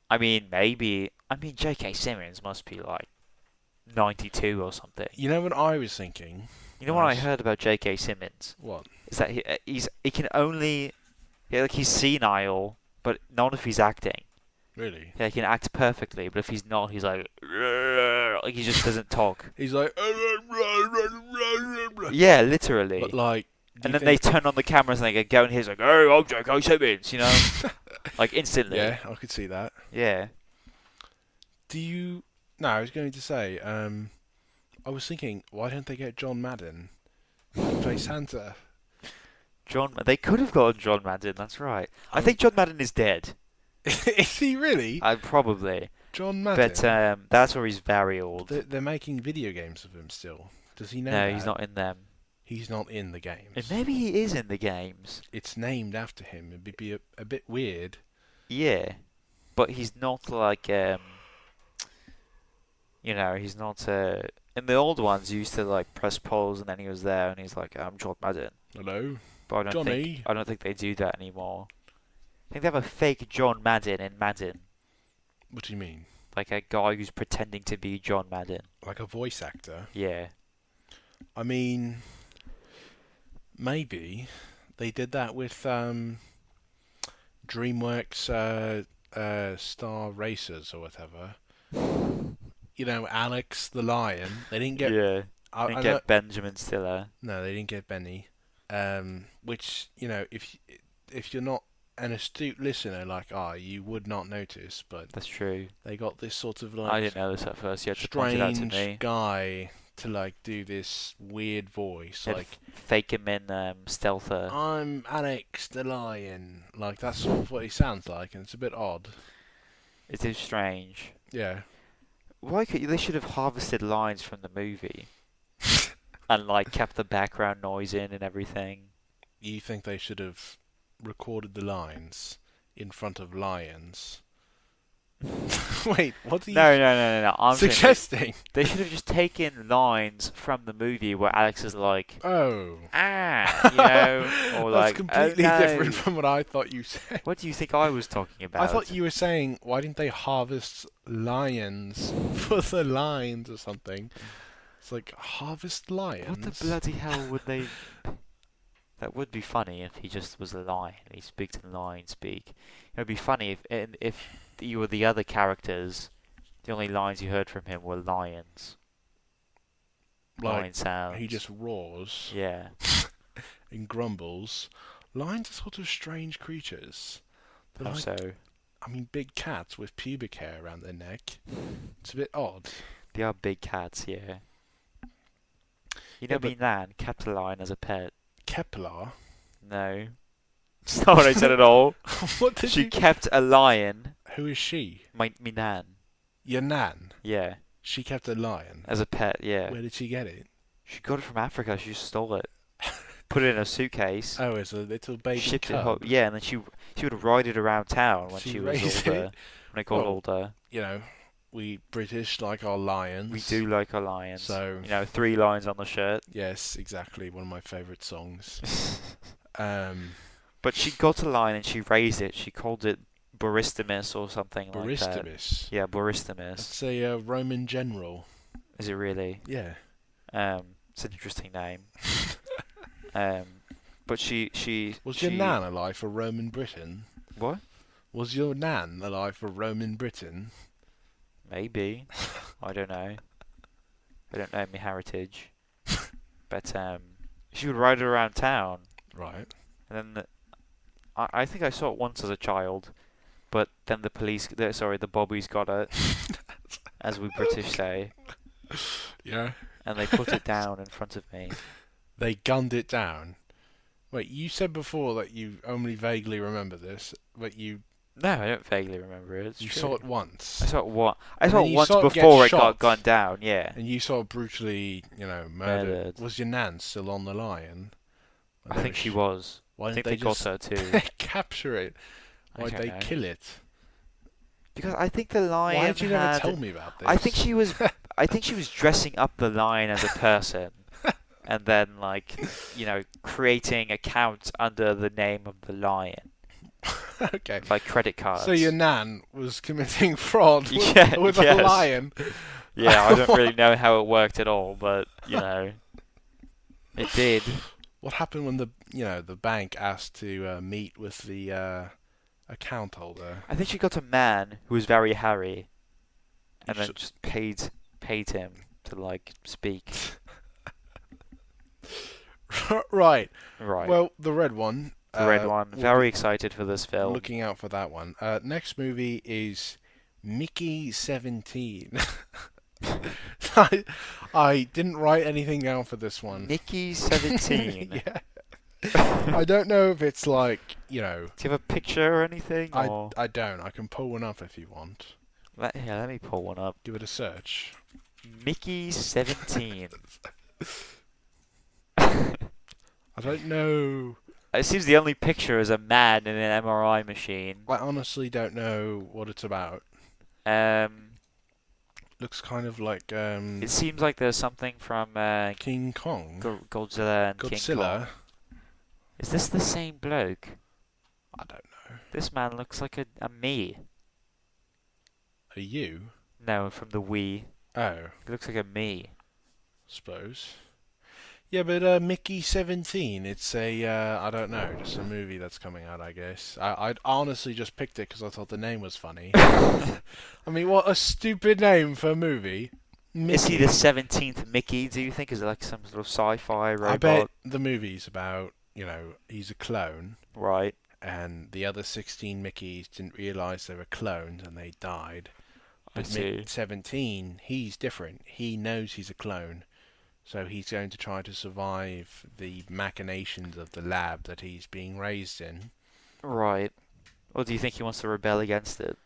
I mean, maybe. I mean, J.K. Simmons must be like 92 or something.
You know what I was thinking?
You know what I
Nice.
heard about J.K. Simmons?
What?
Is that he can only he's senile, but not if he's acting.
Really?
Yeah, he can act perfectly, but if he's not, he's like he just doesn't talk.
He's like.
Yeah, literally.
But like.
And then they turn on the cameras and they go and he's like, "Oh, I'm J.K. Simmons," you know, like instantly.
Yeah, I could see that.
Yeah.
Do you? No, I was going to say. I was thinking, why don't they get John Madden to play Santa?
They could have gotten John Madden. That's right. I think John Madden is dead.
Is he really?
Probably.
John Madden.
But that's where he's very old.
They're making video games of him still. Does he know
No,
that?
he's not in them.
He's not in the games.
And maybe he is in the games.
It's named after him. It'd be a bit weird.
Yeah, but he's not like he's not. In the old ones, you used to like press pause and then he was there and he's like, "I'm John Madden."
Hello,
But
Johnny.
I don't think they do that anymore. I think they have a fake John Madden in Madden,
What do you mean?
like a guy who's pretending to be John Madden.
Like a voice actor?
Yeah.
I mean, maybe they did that with DreamWorks Star Racers or whatever. You know, Alex the Lion. They didn't get.
Yeah.
I
Didn't
know-
get Benjamin Stiller.
No, they didn't get Benny. Which, you know, if you're not an astute listener like I, you would not notice. But
That's true.
they got this sort of
I
like
didn't know this at first. You had to point it out to
strange
me.
guy to like do this weird voice,
Had to
like
fake him in stealther.
I'm Alex the Lion. Like that's sort of what he sounds like, and it's a bit odd.
It is strange.
Yeah.
They should have harvested lines from the movie and like kept the background noise in and everything.
You think they should have recorded the lines in front of lions Wait, what are you
No. I'm saying
suggesting?
they should have just taken lines from the movie where Alex is like,
Oh.
or
That's
like, oh
completely
no.
different from what I thought you said.
What do you think I was talking about?
I thought you were saying, why didn't they harvest lions for the lines or something? It's like, harvest lions?
What the bloody hell would they... That would be funny if he just was a lion. He speaks in lion speak. It would be funny if you were the other characters. The only lines you heard from him were lions. Lion
Like,
sounds.
he just roars
Yeah.
and grumbles. Lions are sort of strange creatures. They're
How
like,
so?
I mean, big cats with pubic hair around their neck. It's a bit odd.
They are big cats, yeah. You
Yeah,
know,
but-
me nan kept a lion as a pet.
Kepler?
No. It's not what I said at all.
What did
She
you...
kept a lion.
Who is she?
Me nan.
Your nan?
Yeah.
She kept a lion.
As a pet, yeah.
Where did she get it?
She got it from Africa. She stole it. Put it in a suitcase.
Oh, it's a little baby
Shipped it
cub.
yeah, and then she would ride it around town when
She
she was
raised
older.
it?
When I got
Well,
older.
You know, we British like our lions.
We do like our lions.
So,
3 lions on the shirt.
yes, exactly. One of my favourite songs.
But she got a lion and she raised it. She called it Baristamus or something like that.
Baristamus.
Yeah, Baristamus.
That's a Roman general.
Is it really?
Yeah.
It's an interesting name. But she
Was your nan alive for Roman Britain?
What?
Was your nan alive for Roman Britain?
Maybe. I don't know. I don't know my heritage. But she would ride it around town.
Right.
And then I think I saw it once as a child, but then the bobbies got it, as we British say,
Yeah.
and they put it down in front of me.
They gunned it down. Wait, you said before that you only vaguely remember this, but you
No, I don't vaguely remember it. It's
you
true.
saw it once.
I saw it
And
saw
then
it
you
once
saw it get
before it got
shot.
gunned down. Yeah.
And you saw it brutally, murdered.
Murdered.
Was your nan still on the lion?
I think she was.
Why
I think
didn't
they got
just
her too.
capture it?
I
Why'd
don't
they
know.
kill it?
Because I think the lion
Why did you never
had.
tell me about this?
I think she was. I think she was dressing up the lion as a person, and then creating accounts under the name of the lion,
Okay.
like credit cards.
So your nan was committing fraud with,
Yeah,
with
yes.
a lion.
Yeah, I don't really know how it worked at all, but it did.
What happened when the bank asked to meet with the account holder?
I think she got a man who was very hairy, and
You
then just paid him to speak.
Right.
Right.
Well, the red one.
The red one.
we'll
Very
be
excited for this film.
looking out for that one. Next movie is Mickey 17. I didn't write anything down for this one.
Nikki 17.
Yeah. I don't know if it's like,
Do you have a picture or anything? Or...
I don't. I can pull one up if you want.
Let me pull one up.
Give it a search.
Mickey 17.
I don't know.
It seems the only picture is a man in an MRI machine.
I honestly don't know what it's about. Looks kind of like
It seems like there's something from
King Kong.
Godzilla and King
Godzilla.
Kong. Is this the same bloke?
I don't know.
This man looks like a me.
Are you?
No, from the Wii.
Oh,
He looks like a me.
suppose. Yeah, but Mickey 17, it's I don't know, just a movie that's coming out, I guess. I'd honestly just picked it because I thought the name was funny. I mean, what a stupid name for a movie. Mickey.
Is he the 17th Mickey, do you think? Is it like some sort of sci-fi robot?
I bet the movie's about, he's a clone,
Right.
and the other 16 Mickeys didn't realise they were clones and they died.
I
But
see.
17, he's different. He knows he's a clone. So he's going to try to survive the machinations of the lab that he's being raised in.
Right. Or do you think he wants to rebel against it?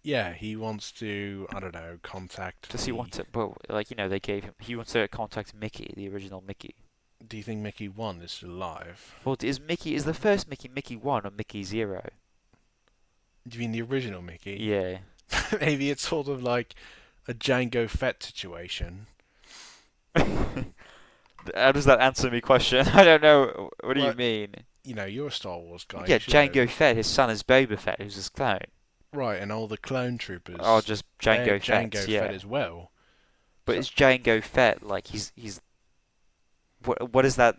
Yeah, he wants to, I don't know, contact...
Does he want to... Well, they gave him... He wants to contact Mickey, the original Mickey.
Do you think Mickey 1 is still alive?
Well, is the first Mickey Mickey 1 or Mickey 0?
Do you mean the original Mickey?
Yeah.
Maybe it's sort of like a Django Fett situation.
How does that answer my question? I don't know. What do you
Well,
mean?
you're a Star Wars guy.
Yeah,
You should know
Django
this.
Fett. His son is Boba Fett, who's his clone.
Right, and all the clone
Or
troopers,
just
they're
Django
Django
Fett's,
Fett
yeah.
as well.
But
So,
is Django Fett like he's what does that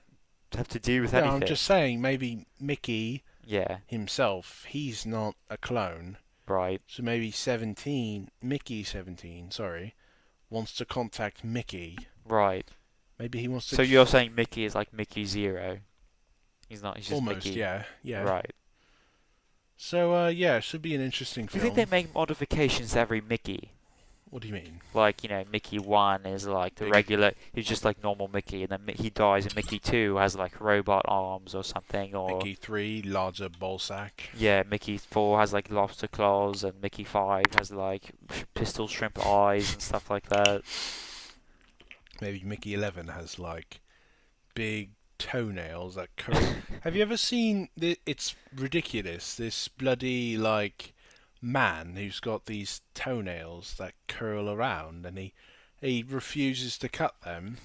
have to do with
yeah, I'm
anything?
just saying maybe Mickey
Yeah,
himself, he's not a clone.
right,
So maybe Mickey 17, sorry, wants to contact Mickey.
right.
Maybe he wants to...
So you're saying Mickey is like Mickey Zero? He's not. He's just
Almost,
Mickey.
yeah, yeah.
Right.
So, yeah, it should be an interesting
Do you
film.
think they make modifications to every Mickey?
What do you mean?
Like, Mickey 1 is like the
Big.
regular, he's just like normal Mickey, and then he dies, and Mickey 2 has like robot arms or something, or
Mickey 3, larger ball sack.
yeah, Mickey 4 has like lobster claws, and Mickey 5 has like pistol shrimp eyes and stuff like that.
Maybe Mickey 11 has, like, big toenails that curl. Have you ever seen... It's ridiculous. This bloody, like, man who's got these toenails that curl around, and he refuses to cut them.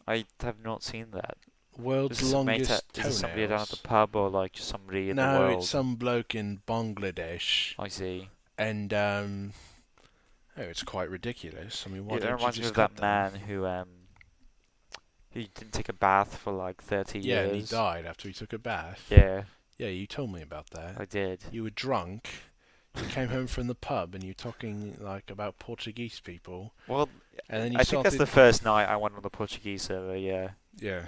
I have not seen that.
World's
Is
longest
it somebody down at the
toenails.
pub, or like just somebody in the
No,
world?
it's some bloke in Bangladesh,
I see.
and it's quite ridiculous. I mean, why
It
don't you
reminds me
just
of
cut
that
them?
man who didn't take a bath for like 30
Yeah, and he
years.
died after he took a bath.
Yeah,
Yeah, you told me about that.
I did.
You were drunk. You came home from the pub and you were talking like about Portuguese people,
Well,
and then you
I think that's
started.
the first night I went on the Portuguese server, yeah.
Yeah.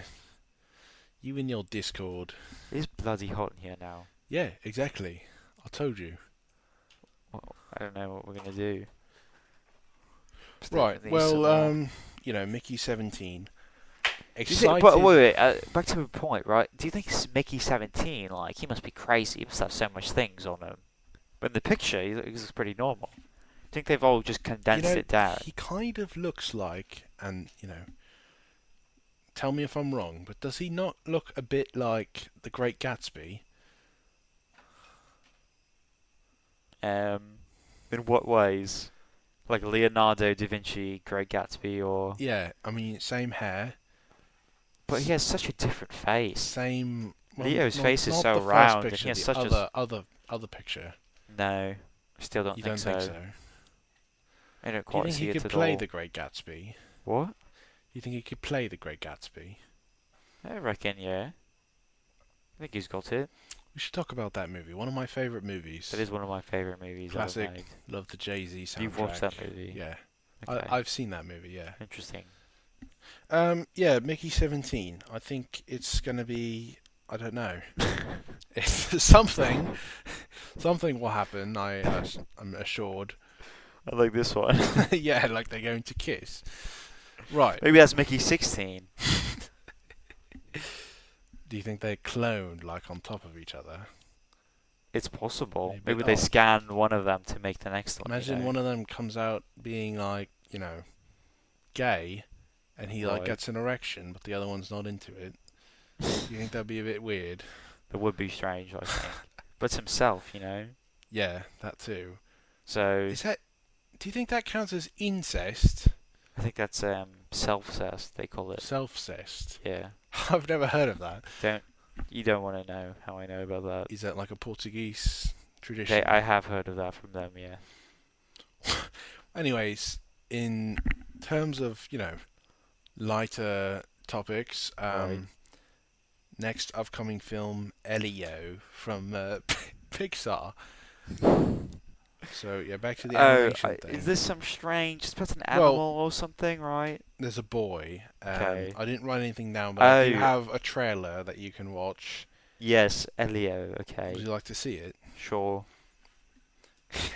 You and your Discord.
It is bloody hot in here now.
Yeah, exactly. I told you.
Well, I don't know what we're going to do.
Right.
These
Well,
are-
Mickey 17.
Do you
Excited.
think, but wait, back to the point, right? Do you think Mickey 17, like, he must be crazy, he must have so much things on him. But in the picture, he looks pretty normal. Do you think they've all just condensed it down?
He kind of looks like, and tell me if I'm wrong, but does he not look a bit like the Great Gatsby?
In what ways? Like Leonardo da Vinci, Great Gatsby, or...
Yeah, I mean, same hair,
But he has such a different face.
same.
Leo's
not-
face is
not
so
the first
round, and
picture,
he has
the
such a...
other picture.
No, I still don't
You
think
don't
so.
think so?
I don't
Do you
quite
think
see
he
it
could
at
play
all.
the Great Gatsby?
What?
You think he could play the Great Gatsby?
I reckon, yeah. I think he's got it.
We should talk about that movie. One of my favourite movies.
That is one of my favourite movies
Classic.
ever made.
Love the Jay-Z soundtrack.
You've watched that movie?
Yeah,
Okay.
I've seen that movie. Yeah.
Interesting.
Yeah, Mickey 17. I think it's gonna be. I don't know. It's something. Something will happen. I'm assured.
I like this one.
Yeah, like they're going to kiss. Right.
Maybe that's Mickey 16.
Do you think they're cloned like on top of each other?
It's possible.
Maybe
Maybe they
not.
scan one of them to make the next one.
Imagine one of them comes out being like, gay, and he like
Right.
gets an erection, but the other one's not into it. Do you think that'd be a bit weird?
It would be strange, I think. But it's himself,
Yeah, that too.
So
Is that? Do you think that counts as incest?
I think that's self-cest, they call it.
Self-cest.
Yeah.
I've never heard of that.
You don't want to know how I know about that.
Is that like a Portuguese tradition?
I have heard of that from them, yeah.
Anyways, in terms of, lighter topics,
Right.
next upcoming film, Elio from Pixar. So, yeah, back to the animation thing.
Is this some strange... It's about an
Well-
animal or something, right?
There's a boy.
Okay.
I didn't write anything down, but I do
Oh.
have a trailer that you can watch.
Yes, Elio, okay.
Would you like to see it?
Sure. Should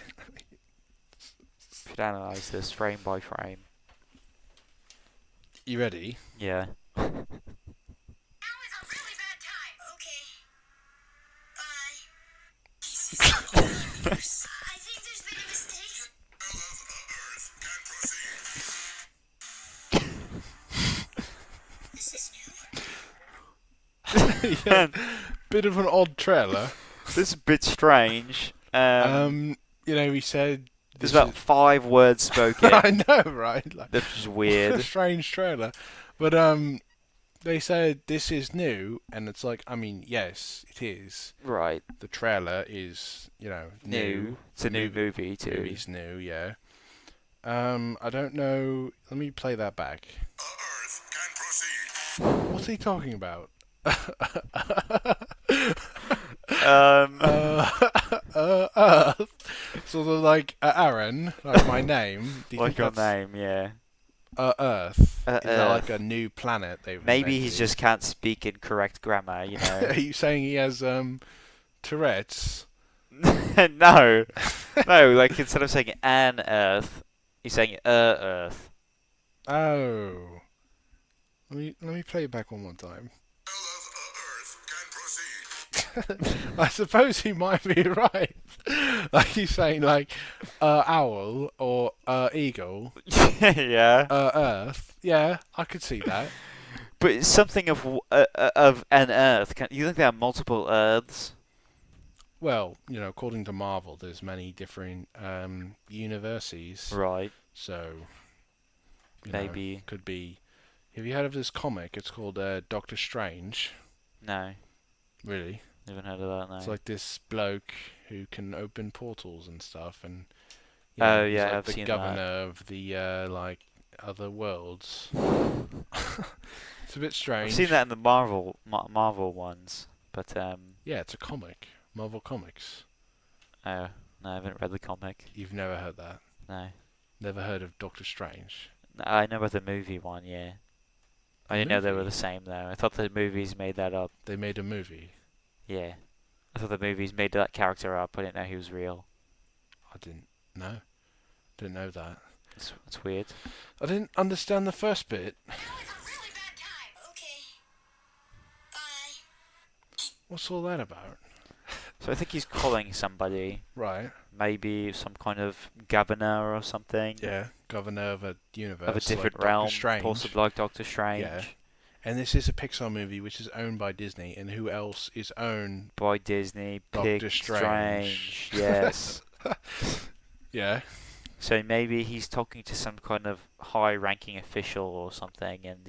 analyze this frame by frame.
You ready?
Yeah.
That was a really bad time. Okay. Bye. I think there's been a mistake. This is new.
Yeah, bit of an odd trailer.
This is a bit strange.
He said
There's
This
about 5 words spoken.
I know, right? Like,
That's just
a
weird.
strange trailer. But they said this is new, and it's like, I mean, yes, it is.
Right.
The trailer is, new.
It's a new movie too.
Movie's new, yeah. I don't know. Let me play that back.
Earth can proceed.
What's he talking about? Earth. Sort of like Aaron, like my name. Do you
Like
think
your
that's
name, yeah.
Earth? Is that like
Earth.
a new planet they've
Maybe he
invented?
just can't speak in correct grammar, you know.
Are you saying he has Tourette's?
No. No, like instead of saying an Earth, he's saying Earth.
Oh. Let me play it back one more time.
Earth can proceed.
I suppose he might be right. Like he's saying like owl or eagle.
Yeah.
Earth. Yeah, I could see that.
But it's something of an Earth. You think there are multiple Earths?
Well, according to Marvel, there's many different universes.
Right.
So,
Maybe.
could be. Have you heard of this comic? It's called Doctor Strange.
No.
Really?
Never heard of that, no.
It's like this bloke who can open portals and stuff, and
Oh,
he's
yeah,
like
I've
the
seen
governor
that.
of the like other worlds. It's a bit
I've
strange.
seen that in the Marvel ones, but
Yeah, it's a comic. Marvel Comics.
oh, no, I haven't read the comic.
You've never heard that?
No.
Never heard of Doctor Strange?
No, I know about the movie one, yeah. I didn't know they were the same though. I thought the movies made that up.
They made a movie.
Yeah. I thought the movies made that character up. I didn't know he was real.
I didn't know. Didn't know that.
It's weird.
I didn't understand the first bit.
That was a really bad time. Okay. Bye.
What's all that about?
So I think he's calling somebody.
Right.
Maybe some kind of governor or something.
Yeah. Governor of a universe.
Of a different
like
realm.
Doctor Strange.
Possibly like Doctor Strange.
Yeah. And this is a Pixar movie which is owned by Disney. And who else is owned?
By Disney.
Doctor
Strange. Yes.
Yeah.
So maybe he's talking to some kind of high-ranking official or something, and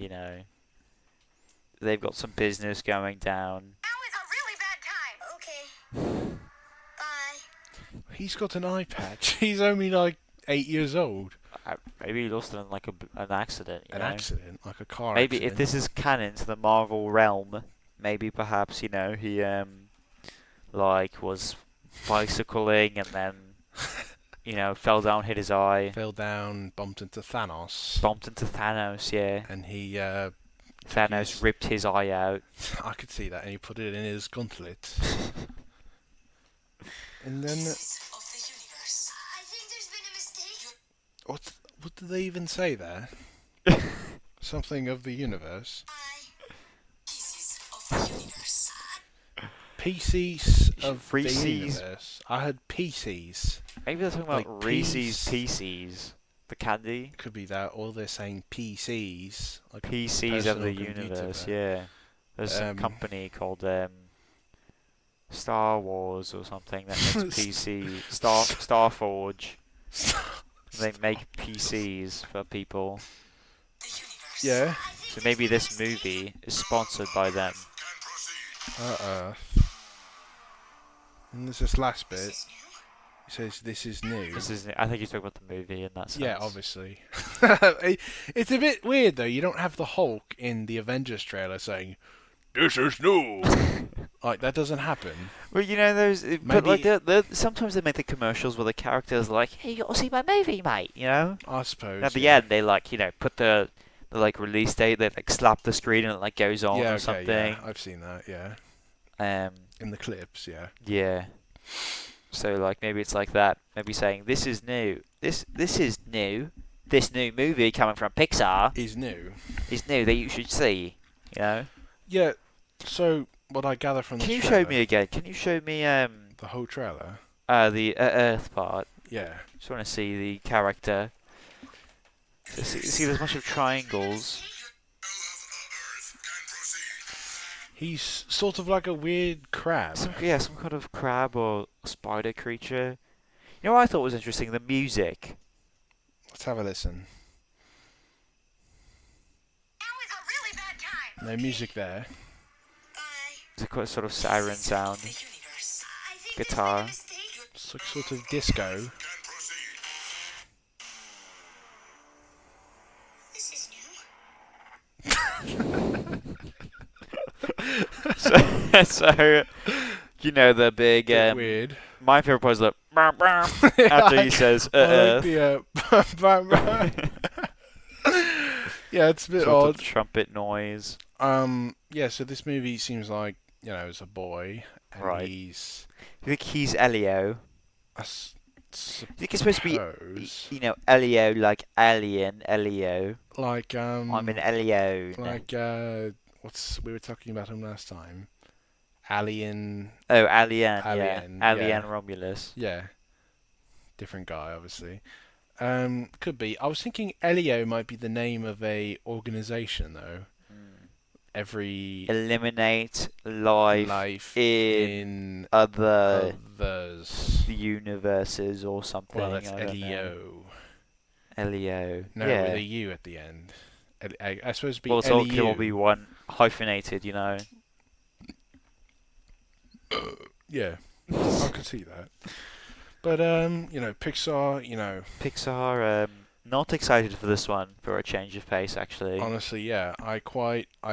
they've got some business going down.
Now is a really bad time. Okay. Bye.
He's got an eye patch. He's only like 8 years old.
Maybe he lost it in like an accident. You
An
know?
accident, like a car
Maybe
accident.
if this is canon to the Marvel realm, maybe perhaps he like was bicycling and then fell down, hit his eye,
Fell down, bumped into Thanos.
bumped into Thanos. Yeah,
And he,
Thanos ripped his eye out.
I could see that, and he put it in his gauntlet. And then,
Pieces of the universe. I think there's been a mistake.
what did they even say there? Something of the universe.
Bye. Pieces of the universe.
Pieces of the
Reese's.
universe. I heard pieces.
Maybe they're talking about
Like
Reese's
Peas.
Pieces, the candy.
Could be that, or they're saying PCs. Like a
PCs of the
personal computer
universe.
there.
Yeah, there's some company called Star Wars or something that makes PC. Starforge. They make PCs for people.
The universe.
Yeah.
So maybe this movie is sponsored by them.
Can proceed.
Earth. And there's this last bit.
This is new.
It says this is new.
I think he's talking about the movie in that sense.
Yeah, obviously. It's a bit weird though. You don't have the Hulk in the Avengers trailer saying, "This is new." Like that doesn't happen.
Well, those. But like,
Maybe-
sometimes they make the commercials where the characters like, "Hey, you got to see my movie, mate."
I suppose.
At the
yeah.
end, they like, put the like release date. They like slap the screen and it like goes on
Yeah,
or
okay,
something.
yeah. I've seen that. Yeah,
Um,
in the clips. Yeah.
yeah. So like maybe it's like that. Maybe saying this is new. This is new. This new movie coming from Pixar
Is new.
is new that you should see.
Yeah. So what I gather from
Can
the
you
trailer,
show me again? Can you show me
the whole trailer?
the Earth part?
Yeah.
Just want to see the character. See, there's a bunch of triangles.
Earth can proceed.
He's sort of like a weird crab.
Some kind of crab or spider creature. You know what I thought was interesting? The music.
Let's have a listen.
Now is a really bad time.
No music there.
Bye.
It's a quite sort of siren sound.
I think
Guitar.
There's been a mistake.
It's like sort of disco.
This is new.
So you know the big.
Bit weird.
My favorite part is the after he says
I like the, yeah, it's a bit
sort
odd.
of trumpet noise.
Yeah, so this movie seems like, it's a boy, and
Right.
he's
You think he's Elio?
I
You think it's supposed to be,
suppose,
Elio like alien, Elio?
like
I'm an Elio.
like we were talking about him last time, Alien.
Oh, Alien,
Alien,
yeah. Alien
yeah.
Romulus.
Yeah, different guy, obviously. Could be. I was thinking Elio might be the name of a organization, though. Every
Eliminate life
in
other
others.
universes or something.
Well, that's
I don't know.
Elio.
Elio.
No,
yeah.
with a U at the end. I suppose it'd be
Well, it's all
Elio.
can all be one hyphenated, you know.
Yeah, I could see that. But Pixar.
Pixar, not excited for this one for a change of pace. Actually,
Honestly, yeah, I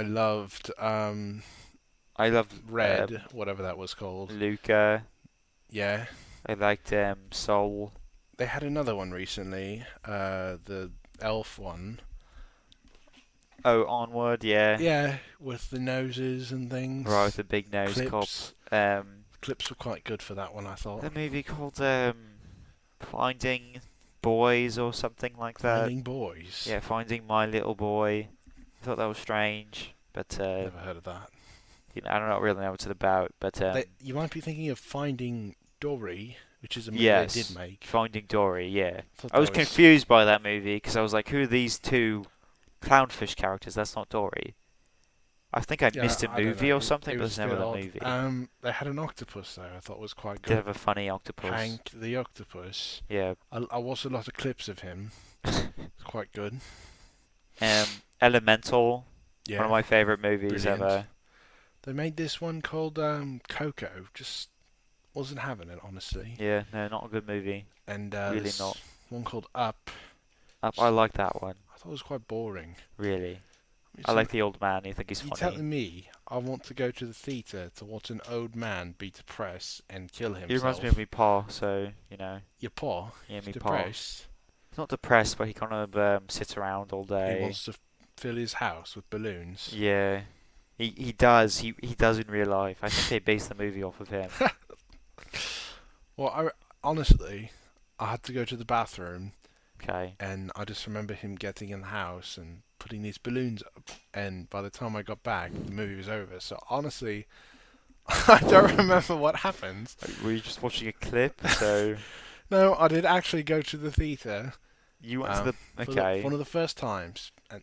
loved
I loved
Red, whatever that was called.
Luca.
Yeah,
I liked Soul.
they had another one recently, the elf one.
Oh, Onward, yeah.
Yeah, with the noses and things.
Right, the big nose
Clips.
cop.
Clips were quite good for that one, I thought.
The movie called Finding Boys or something like that.
Finding Boys.
Yeah, Finding My Little Boy. I thought that was strange, but
Never heard of that.
I don't really know what it's about. But
You might be thinking of Finding Dory, which is a movie
yes,
they did make.
Finding Dory. Yeah,
Thought
I was
that
confused by that movie because I was like, who are these two clownfish characters? That's not Dory. I think I missed a
I don't
movie
know.
or something,
It
but
was
it's never
a bit
that
odd.
movie.
They had an octopus though. I thought was quite
Did
good.
have a funny octopus.
Hank the octopus.
Yeah.
I watched a lot of clips of him. It's quite good.
Elemental.
Yeah.
One of my favourite movies
Brilliant.
ever.
They made this one called Coco. Just wasn't having it, honestly.
Yeah, no, not a good movie.
And
Really
this
not.
one called Up.
I like that one.
I thought it was quite boring.
Really.
It's
I like the old man. I think he's
You
funny.
telling me I want to go to the theatre to watch an old man be depressed and kill himself?
He reminds me of me pa, so,
Your paw.
yeah,
He's
me pa.
depressed.
He's not depressed, but he kind of sits around all
He
day.
wants to fill his house with balloons.
Yeah. He does. He does in real life. I think they based the movie off of him.
Well, honestly, I had to go to the bathroom,
Okay.
and I just remember him getting in the house and putting these balloons up. And by the time I got back, the movie was over. So honestly, I don't remember what happened.
Were you just watching a clip? So
No, I did actually go to the theatre.
you went to the
For
okay,
one of the first times, and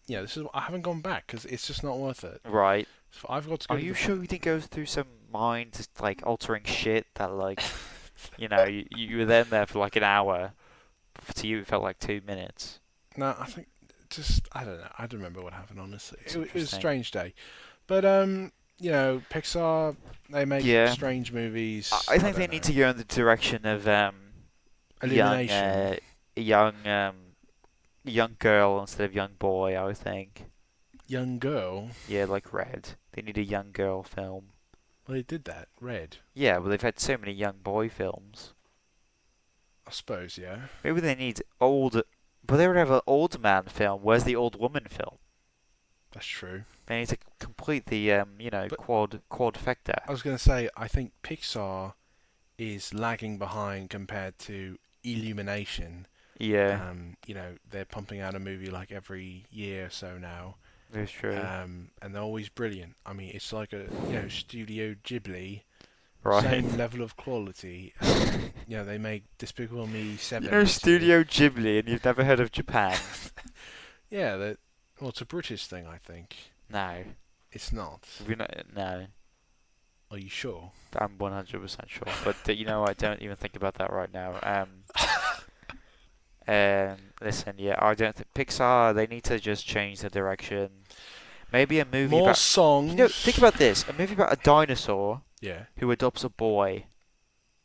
I haven't gone back because it's just not worth it.
right?
So I've got to go.
Are
to
you
the
sure you didn't go through some mind like altering shit that like you were then there for like an hour? To you, it felt like 2 minutes.
No, I think I don't know. I don't remember what happened, honestly.
It's
It was a
interesting.
strange day. But Pixar, they make
Yeah.
strange movies.
I think they need to go in the direction of
Elimination.
young girl instead of young boy. I would think.
Young girl.
Yeah, like Red. They need a young girl film.
Well, they did that. Red.
Yeah, well they've had so many young boy films.
I suppose, yeah.
Maybe they need old. But they would have an old man film. Where's the old woman film?
That's true.
They need to complete the
But-
quad-fecta.
I was going to say, I think Pixar is lagging behind compared to Illumination.
Yeah,
They're pumping out a movie like every year or so now.
that's true.
And they're always brilliant. I mean, it's like a Studio Ghibli,
Right.
same level of quality. They make Despicable Me 7.
You know Studio Ghibli, and you've never heard of Japan?
Yeah, well, it's a British thing, I think.
No,
It's not.
no.
Are you sure?
I'm 100% sure. But you know, I don't even think about that right now. Listen, yeah, I don't think Pixar. They need to just change the direction. Maybe a movie
More
about.
songs.
You know, think about this: a movie about a dinosaur
Yeah.
who adopts a boy.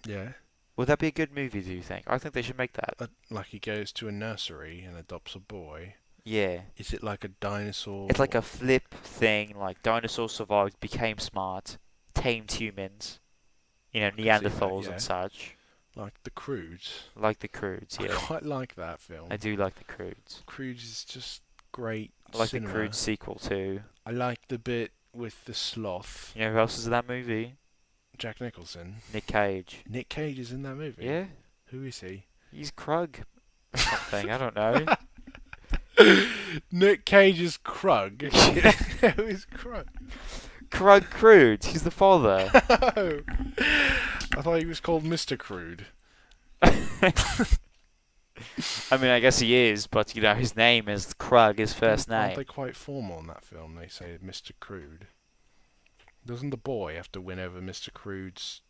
Yeah.
Would that be a good movie? Do you think? I think they should make that.
Like he goes to a nursery and adopts a boy.
Yeah.
Is it like a dinosaur?
It's like a flip thing. Like dinosaurs survived, became smart, tamed humans. You know,
I can see that,
Neanderthals
yeah.
and such.
Like the Croods.
Like the Croods,
I
yeah.
quite like that film.
I do like the Croods.
Croods is just great
I like
cinema.
the Croods sequel too.
I like the bit with the sloth.
You know who else is in that movie?
Jack Nicholson.
Nick Cage.
Nick Cage is in that movie.
Yeah?
Who is he?
He's Krug or something. I don't know.
Nick Cage is Krug. Who is Krug?
Krug Crude. He's the father.
Oh. I thought he was called Mr. Crude.
I mean, I guess he is, but you know, his name is Krug, his first
Aren't
name.
they quite formal in that film? They say Mr. Crude. Doesn't the boy have to win over Mr. Crude's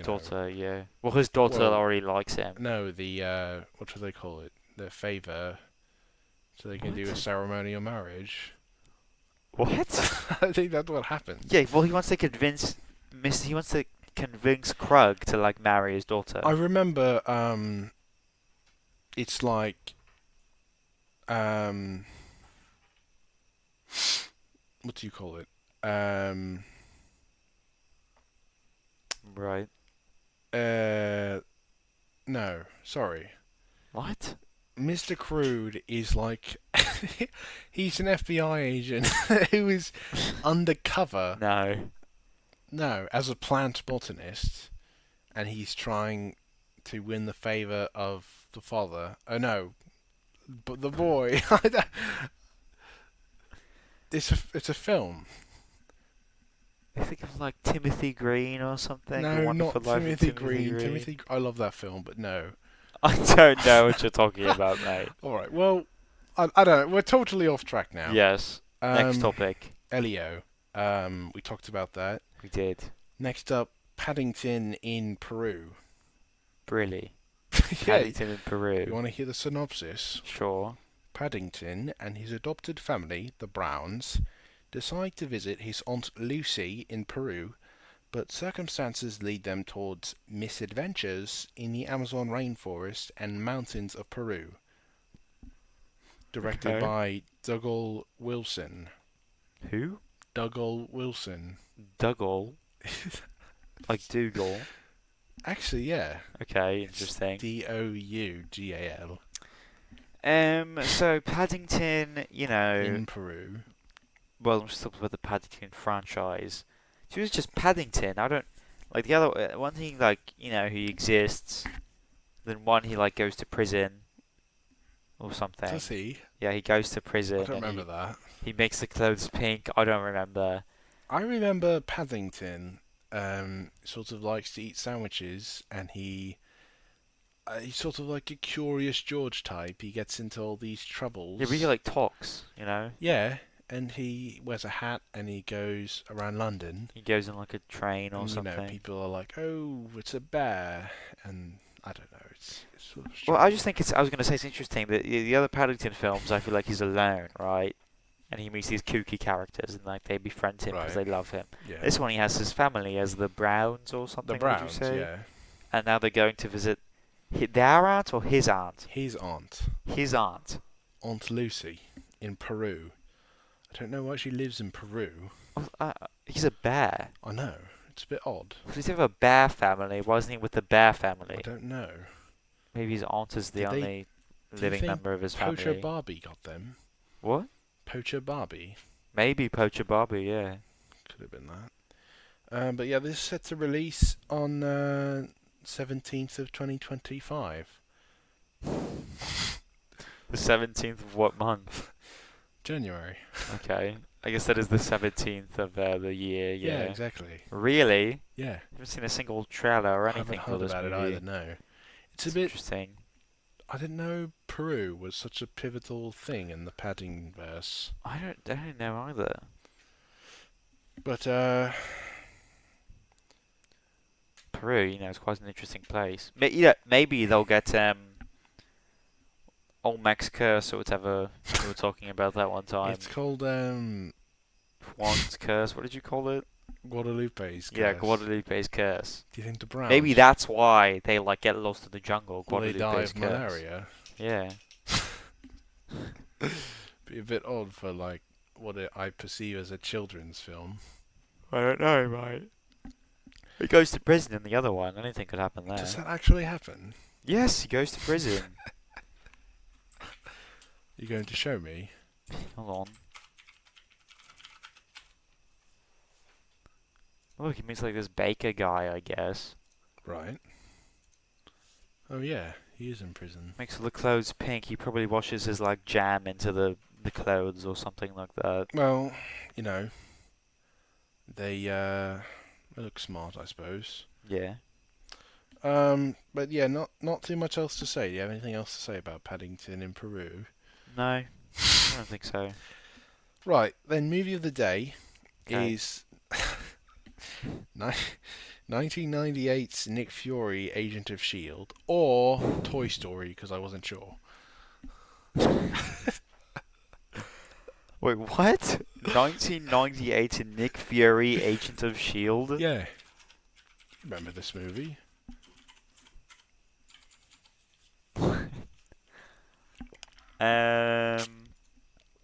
Daughter, yeah. Well, his daughter
Well,
already likes him.
No, the what do they call it? The favour, so they can do a
What?
ceremonial marriage.
What?
I think that's what happens.
Yeah, well, he wants to convince Krug to like marry his daughter.
I remember. It's like. What do you call it?
Right.
No, sorry.
What?
Mr. Crude is like he's an FBI agent who is undercover.
No.
As a plant botanist, and he's trying to win the favor of the father. Oh no, but the boy. It's a film.
I think of like Timothy Green or something. The
No,
Wonderful
not
Life of
Timothy Green. I love that film, but no.
I don't know what you're talking about, mate.
All right. Well, I don't know. We're totally off track now.
Yes. Next topic.
Elio. We talked about that.
We did.
Next up, Paddington in Peru.
Really?
Yeah.
Paddington in Peru.
You want to hear the synopsis?
Sure.
Paddington and his adopted family, the Browns, decide to visit his Aunt Lucy in Peru, but circumstances lead them towards misadventures in the Amazon rainforest and mountains of Peru. Directed
Okay.
by Dougal Wilson.
Who?
Dougal Wilson.
Dougal. Like Dougal.
Actually, yeah.
Okay, interesting.
Dougal.
So Paddington, you know,
In Peru.
well, I'm just talking about the Paddington franchise. She was just Paddington. I don't like the other one thing. Like, you know, he exists. Then one, he like goes to prison or something.
Does he?
Yeah, he goes to prison.
I don't
and
remember that.
He makes the clothes pink. I don't remember.
I remember Paddington sort of likes to eat sandwiches, and he's sort of like a Curious George type. He gets into all these troubles.
Yeah, but he like talks. You know,
Yeah, and he wears a hat and he goes around London.
he goes on like a train or
And,
something.
you know, people are like, "Oh, it's a bear," and I don't know. It's sort of
Well,
strange.
I just think I was going to say it's interesting that the other Paddington films, I feel like he's alone, right? And he meets these kooky characters, and like they befriend him because
Right.
they love him.
Yeah.
This one, he has his family as the Browns or something.
The
would
Browns,
you say?
yeah.
And now they're going to visit their aunt or his aunt.
His aunt,
His aunt.
Aunt Lucy, in Peru. I don't know why she lives in Peru.
He's a bear.
I know. It's a bit odd.
If he's have a bear family, why isn't he with the bear family?
I don't know.
Maybe his aunt is the
Did they-
only
Do you
living
think
member of his
Poacher
family.
Barbie got them.
What?
Poacher Barbie.
Maybe Poacher Barbie, yeah.
Could have been that. But yeah, this is set to release on 17th of 2025.
The 17th of what month?
January.
Okay. I guess that is the 17th of the year, yeah.
Exactly.
Really?
Yeah.
Haven't seen a single trailer or
I haven't
anything for
heard
this
about
movie.
it either, no. It's a
It's
bit...
interesting.
I didn't know Peru was such a pivotal thing in the Paddingverse.
I don't know either.
But,
Peru, it's quite an interesting place. Maybe they'll get Olmec's Curse or whatever we were talking about that one time.
It's called
Juan's Curse. What did you call it?
Guadalupe's Curse.
Yeah, Guadalupe's Curse.
Do you think the Browns?
Maybe that's why they get lost in the jungle.
Will they die
Guadalupe's
of
Curse.
malaria?
Yeah.
Be a bit odd for what I perceive as a children's film.
I don't know, mate. He goes to prison in the other one. Anything could happen there.
Does that actually happen?
Yes, he goes to prison.
You're going to show me?
Hold on. Look, he meets this baker guy, I guess.
Right. Oh yeah, he is in prison.
Makes the clothes pink. He probably washes his jam into the clothes or something like that.
Well, they look smart, I suppose.
Yeah.
But yeah, not too much else to say. Do you have anything else to say about Paddington in Peru?
No, I don't think so.
Right, then movie of the day
Okay.
is 1998's Nick Fury, Agent of S.H.I.E.L.D. or Toy Story, because I wasn't sure.
Wait, what? 1998 in Nick Fury, Agent of S.H.I.E.L.D.?
Yeah. Remember this movie?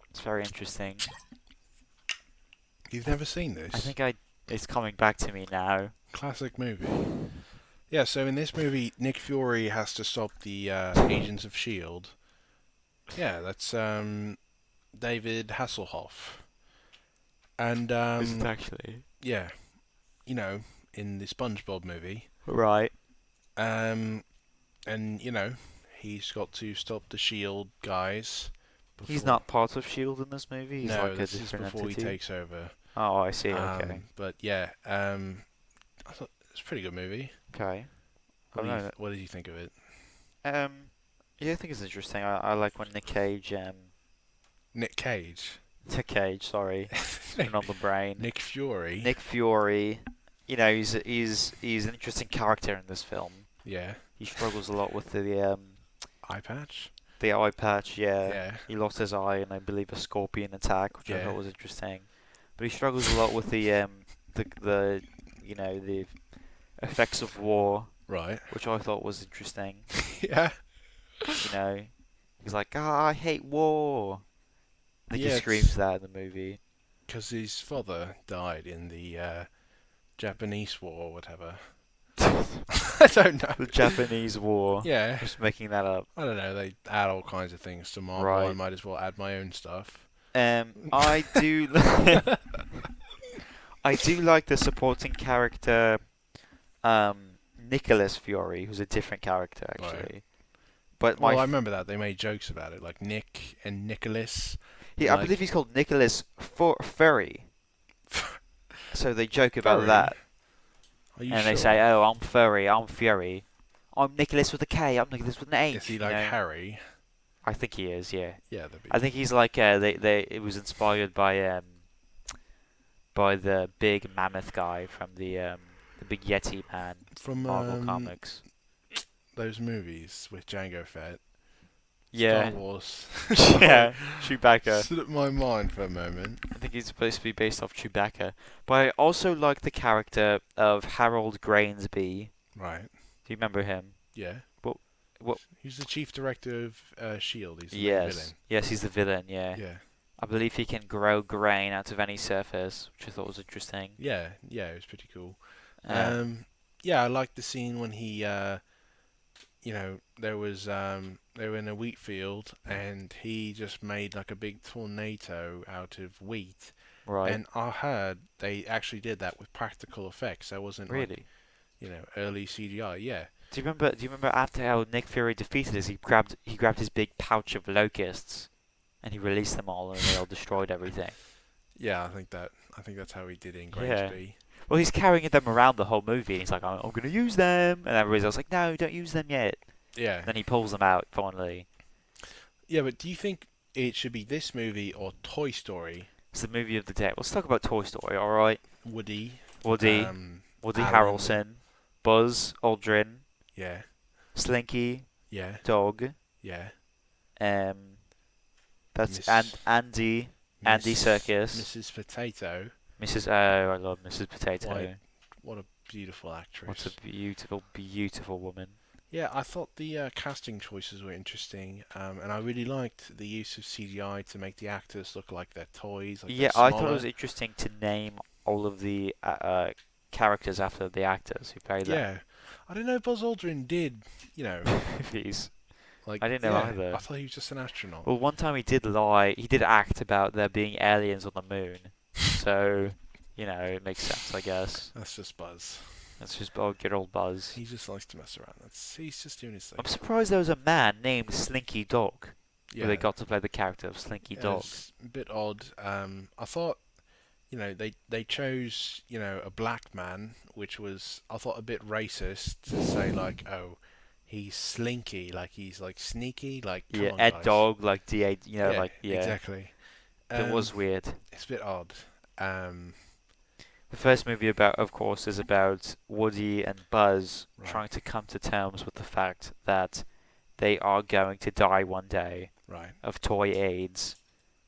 It's very interesting.
You've never seen this?
I think it's coming back to me now.
Classic movie. Yeah, so in this movie, Nick Fury has to stop the Agents of S.H.I.E.L.D. Yeah, that's David Hasselhoff. And,
Is it actually?
yeah, in the SpongeBob movie.
Right.
And, he's got to stop the S.H.I.E.L.D. guys.
He's not part of S.H.I.E.L.D. in this movie? He's
No,
a
this is
different
before
entity?
he takes over.
Oh, I see, okay.
But yeah, I thought it was a pretty good movie.
Okay. I don't know.
What did you think of it?
Yeah, I think it's interesting. I like when Nick Cage,
Nick Cage.
Nick Cage, sorry, been on the brain.
Nick Fury.
Nick Fury, he's an interesting character in this film.
Yeah.
He struggles a lot with the
Eye patch.
the eye patch. Yeah.
Yeah.
He lost his eye, and I believe a scorpion attack, which I
Yeah.
thought was interesting. But he struggles a lot with the the effects of war,
Right.
which I thought was interesting.
Yeah.
He's like, I hate war. I think
Yeah,
he
it's-
screams that in the movie.
Because his father died in the Japanese War or whatever. I don't know.
The Japanese War.
Yeah.
Just making that up.
I don't know. They add all kinds of things to Marvel.
Right.
I might as well add my own stuff.
I do. I do like the supporting character, Nicholas Fury, who's a different character actually.
Right.
But
Well, I remember that. They made jokes about it, like Nick and Nicholas.
I
like-
believe he's called Nicholas Fury. So they joke about
Fury?
that,
Are you
and
sure?
they say, "Oh, I'm Fury, I'm Fury, I'm Nicholas with a K, I'm Nicholas with an H."
Is he
you
like
know?
Harry?
I think he is. Yeah.
Yeah, that'd be.
I think he's like it was inspired by the big mammoth guy from the big Yeti man
from
Marvel Comics.
those movies with Django Fett.
Yeah.
Star Wars.
Yeah, Chewbacca.
Slipped my mind for a moment.
I think he's supposed to be based off Chewbacca. But I also like the character of Harold Grainsby.
Right.
Do you remember him?
Yeah.
What?
He's the chief director of S.H.I.E.L.D. He's the main villain.
Yes, he's the villain. Yeah.
Yeah.
I believe he can grow grain out of any surface, which I thought was interesting.
Yeah. Yeah. It was pretty cool.
Um,
Yeah, I liked the scene when he, there was they were in a wheat field and he just made like a big tornado out of wheat.
right.
And I heard they actually did that with practical effects. That wasn't
Really?
like, early CGI. Yeah.
Do you remember after how Nick Fury defeated us, he grabbed his big pouch of locusts and he released them all and they all destroyed everything.
Yeah, I think that's how he did it in
Yeah.
Grimsby.
Well, he's carrying them around the whole movie and he's like, I'm going to use them. And everybody's else like, no, don't use them yet.
Yeah.
Then he pulls them out finally.
Yeah, but do you think it should be this movie or Toy Story?
It's the movie of the day. Let's talk about Toy Story, alright?
Woody.
Woody
Alan.
Harrelson. Buzz Aldrin,
Yeah.
Slinky
Yeah.
Dog,
Yeah.
um, that's
Miss
Andy
Miss
Circus,
Mrs. Potato.
Mrs. Oh, I love Mrs. Potato.
What a beautiful actress.
What a beautiful, beautiful woman.
Yeah, I thought the casting choices were interesting, and I really liked the use of CGI to make the actors look like they're toys. Like
Yeah,
they're
I thought it
smaller.
was interesting to name all of the characters after the actors who played them.
Yeah, I don't know. Buzz Aldrin did,
He's,
like
I didn't know
yeah,
either.
I thought he was just an astronaut.
Well, one time he did lie. He did act about there being aliens on the moon. So, it makes sense, I guess.
That's just Buzz.
That's just good old Buzz.
He just likes to mess around. He's just doing his thing.
I'm surprised there was a man named Slinky Dog.
Yeah,
Where they got to play the character of Slinky
yeah,
Dog.
it's a bit odd. I thought, they chose, a black man, which was I thought a bit racist to say like, oh, he's slinky, like he's like sneaky, like come
Yeah,
on,
Ed
guys.
Dog, like DA,
Yeah,
yeah.
exactly.
It was weird.
It's a bit odd.
The first movie, of course, is about Woody and Buzz
Right.
trying to come to terms with the fact that they are going to die one day
Right.
of toy AIDS,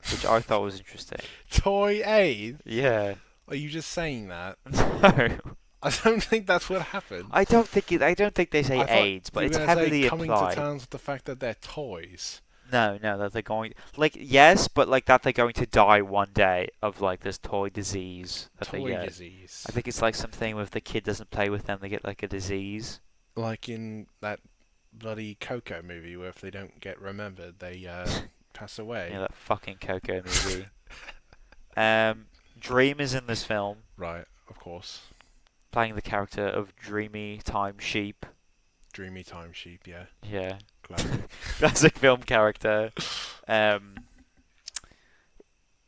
which I thought was interesting.
Toy aid?
Yeah.
Are you just saying that?
No,
I don't think that's what happened.
I don't think they say
I thought
AIDS, but
you
it's
were gonna say
heavily
coming
applied.
to terms with the fact that they're toys.
No, that they're going yes, but like that they're going to die one day of like this toy disease that they
Toy
get.
disease.
I think it's like something with the kid doesn't play with them, they get like a disease.
Like in that bloody Coco movie where if they don't get remembered, they pass away.
Yeah, that fucking Coco movie. Dream is in this film,
Right, of course.
playing the character of Dreamy Time Sheep.
Dreamy Time Sheep, yeah.
Yeah,
Classic.
classic film character.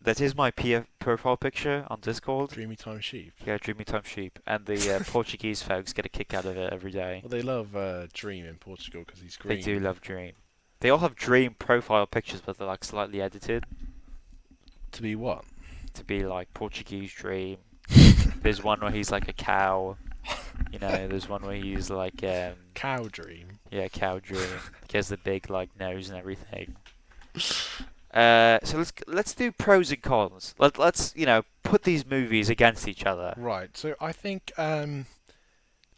That is my profile picture on Discord.
Dreamy Time Sheep.
Yeah, Dreamy Time Sheep, and the Portuguese folks get a kick out of it every day.
Well, they love Dream in Portugal because he's green.
They do love Dream. They all have Dream profile pictures, but they're like slightly edited
To be what?
to be like Portuguese Dream. There's one where he's like a cow. There's one where he's like
Cow Dream.
yeah, cow Dream. He has the big like nose and everything. So let's do pros and cons. Let's put these movies against each other.
Right, so I think,
Okay,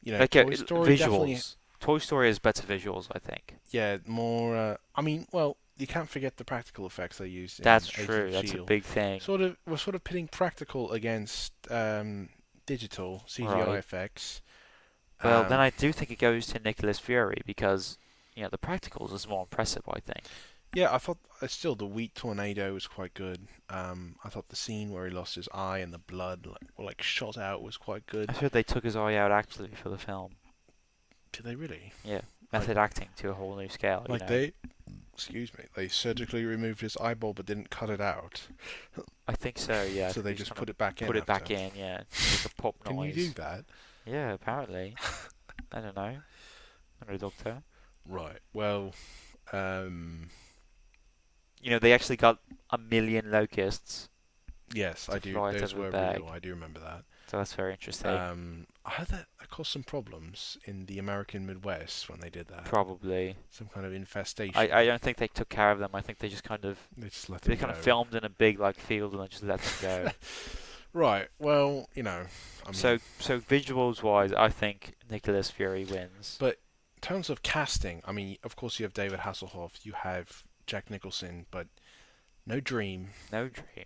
Toy Story definitely...
visuals. Toy Story has better visuals, I think.
Yeah, more... well, you can't forget the practical effects they used in
That's
Agents
true.
of
That's a
S.H.I.E.L.D.
big thing.
We're sort of pitting practical against digital CGI
Right.
effects.
Well, then I do think it goes to Nicholas Fury because the practicals is more impressive, I think.
Yeah, I thought still the wheat tornado was quite good. I thought the scene where he lost his eye and the blood shot out was quite good.
I heard they took his eye out actually for the film.
Did they really?
Yeah, method acting to a whole new scale.
They surgically removed his eyeball but didn't cut it out.
I think so. Yeah.
So they just put it back in.
Put it back
after.
in. Yeah. With a pop
Can
noise.
you do that?
Yeah, apparently. I don't know. I'm not a doctor.
Right. Well,
They actually got 1 million locusts,
yes,
To
I do.
fly out
Those
of the
were
bag.
real. I do remember that.
so that's very interesting.
I heard that caused some problems in the American Midwest when they did that.
Probably.
Some kind of infestation.
I don't think they took care of them. I think they just kind of
They just let
they
them
kind of
go.
filmed in a big field and then just let them go.
Right. Well, I mean,
so visuals wise, I think Nicholas Fury wins.
But in terms of casting, I mean, of course you have David Hasselhoff, you have Jack Nicholson, but no Dream,
No Dream.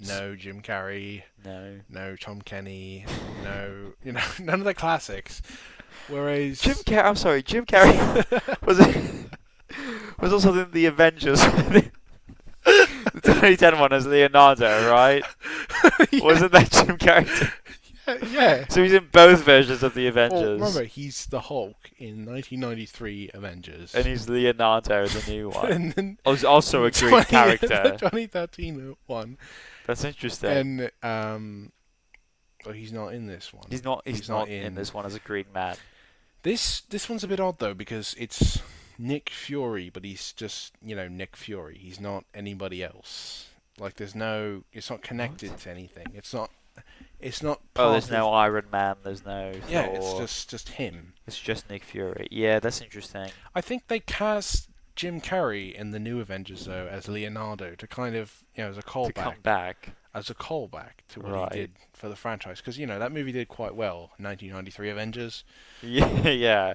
no Jim Carrey,
No.
Tom Kenny, no, none of the classics. Whereas
Jim Carrey was also in the Avengers. The 2010 one as Leonardo, right?
Yeah.
Wasn't that Jim Carrey?
Yeah.
So he's in both versions of the
Well,
Avengers.
remember, he's the Hulk in 1993 Avengers.
And he's Leonardo, the new one.
And then
Was also a Greek character.
The 2013 one.
That's interesting.
And but he's not in this one.
He's not in this one as a green man.
This one's a bit odd though because it's Nick Fury, but he's just Nick Fury. He's not anybody else. Like it's not connected to anything. It's It's not
Oh,
part
there's
of...
no Iron Man. There's no
Yeah,
Thor.
it's just him.
It's just Nick Fury. Yeah, that's interesting.
I think they cast Jim Carrey in the new Avengers though as Leonardo to kind of, as a
To come
callback,
back.
to what
Right.
he did for the franchise, because that movie did quite well. 1993 Avengers.
Yeah, yeah.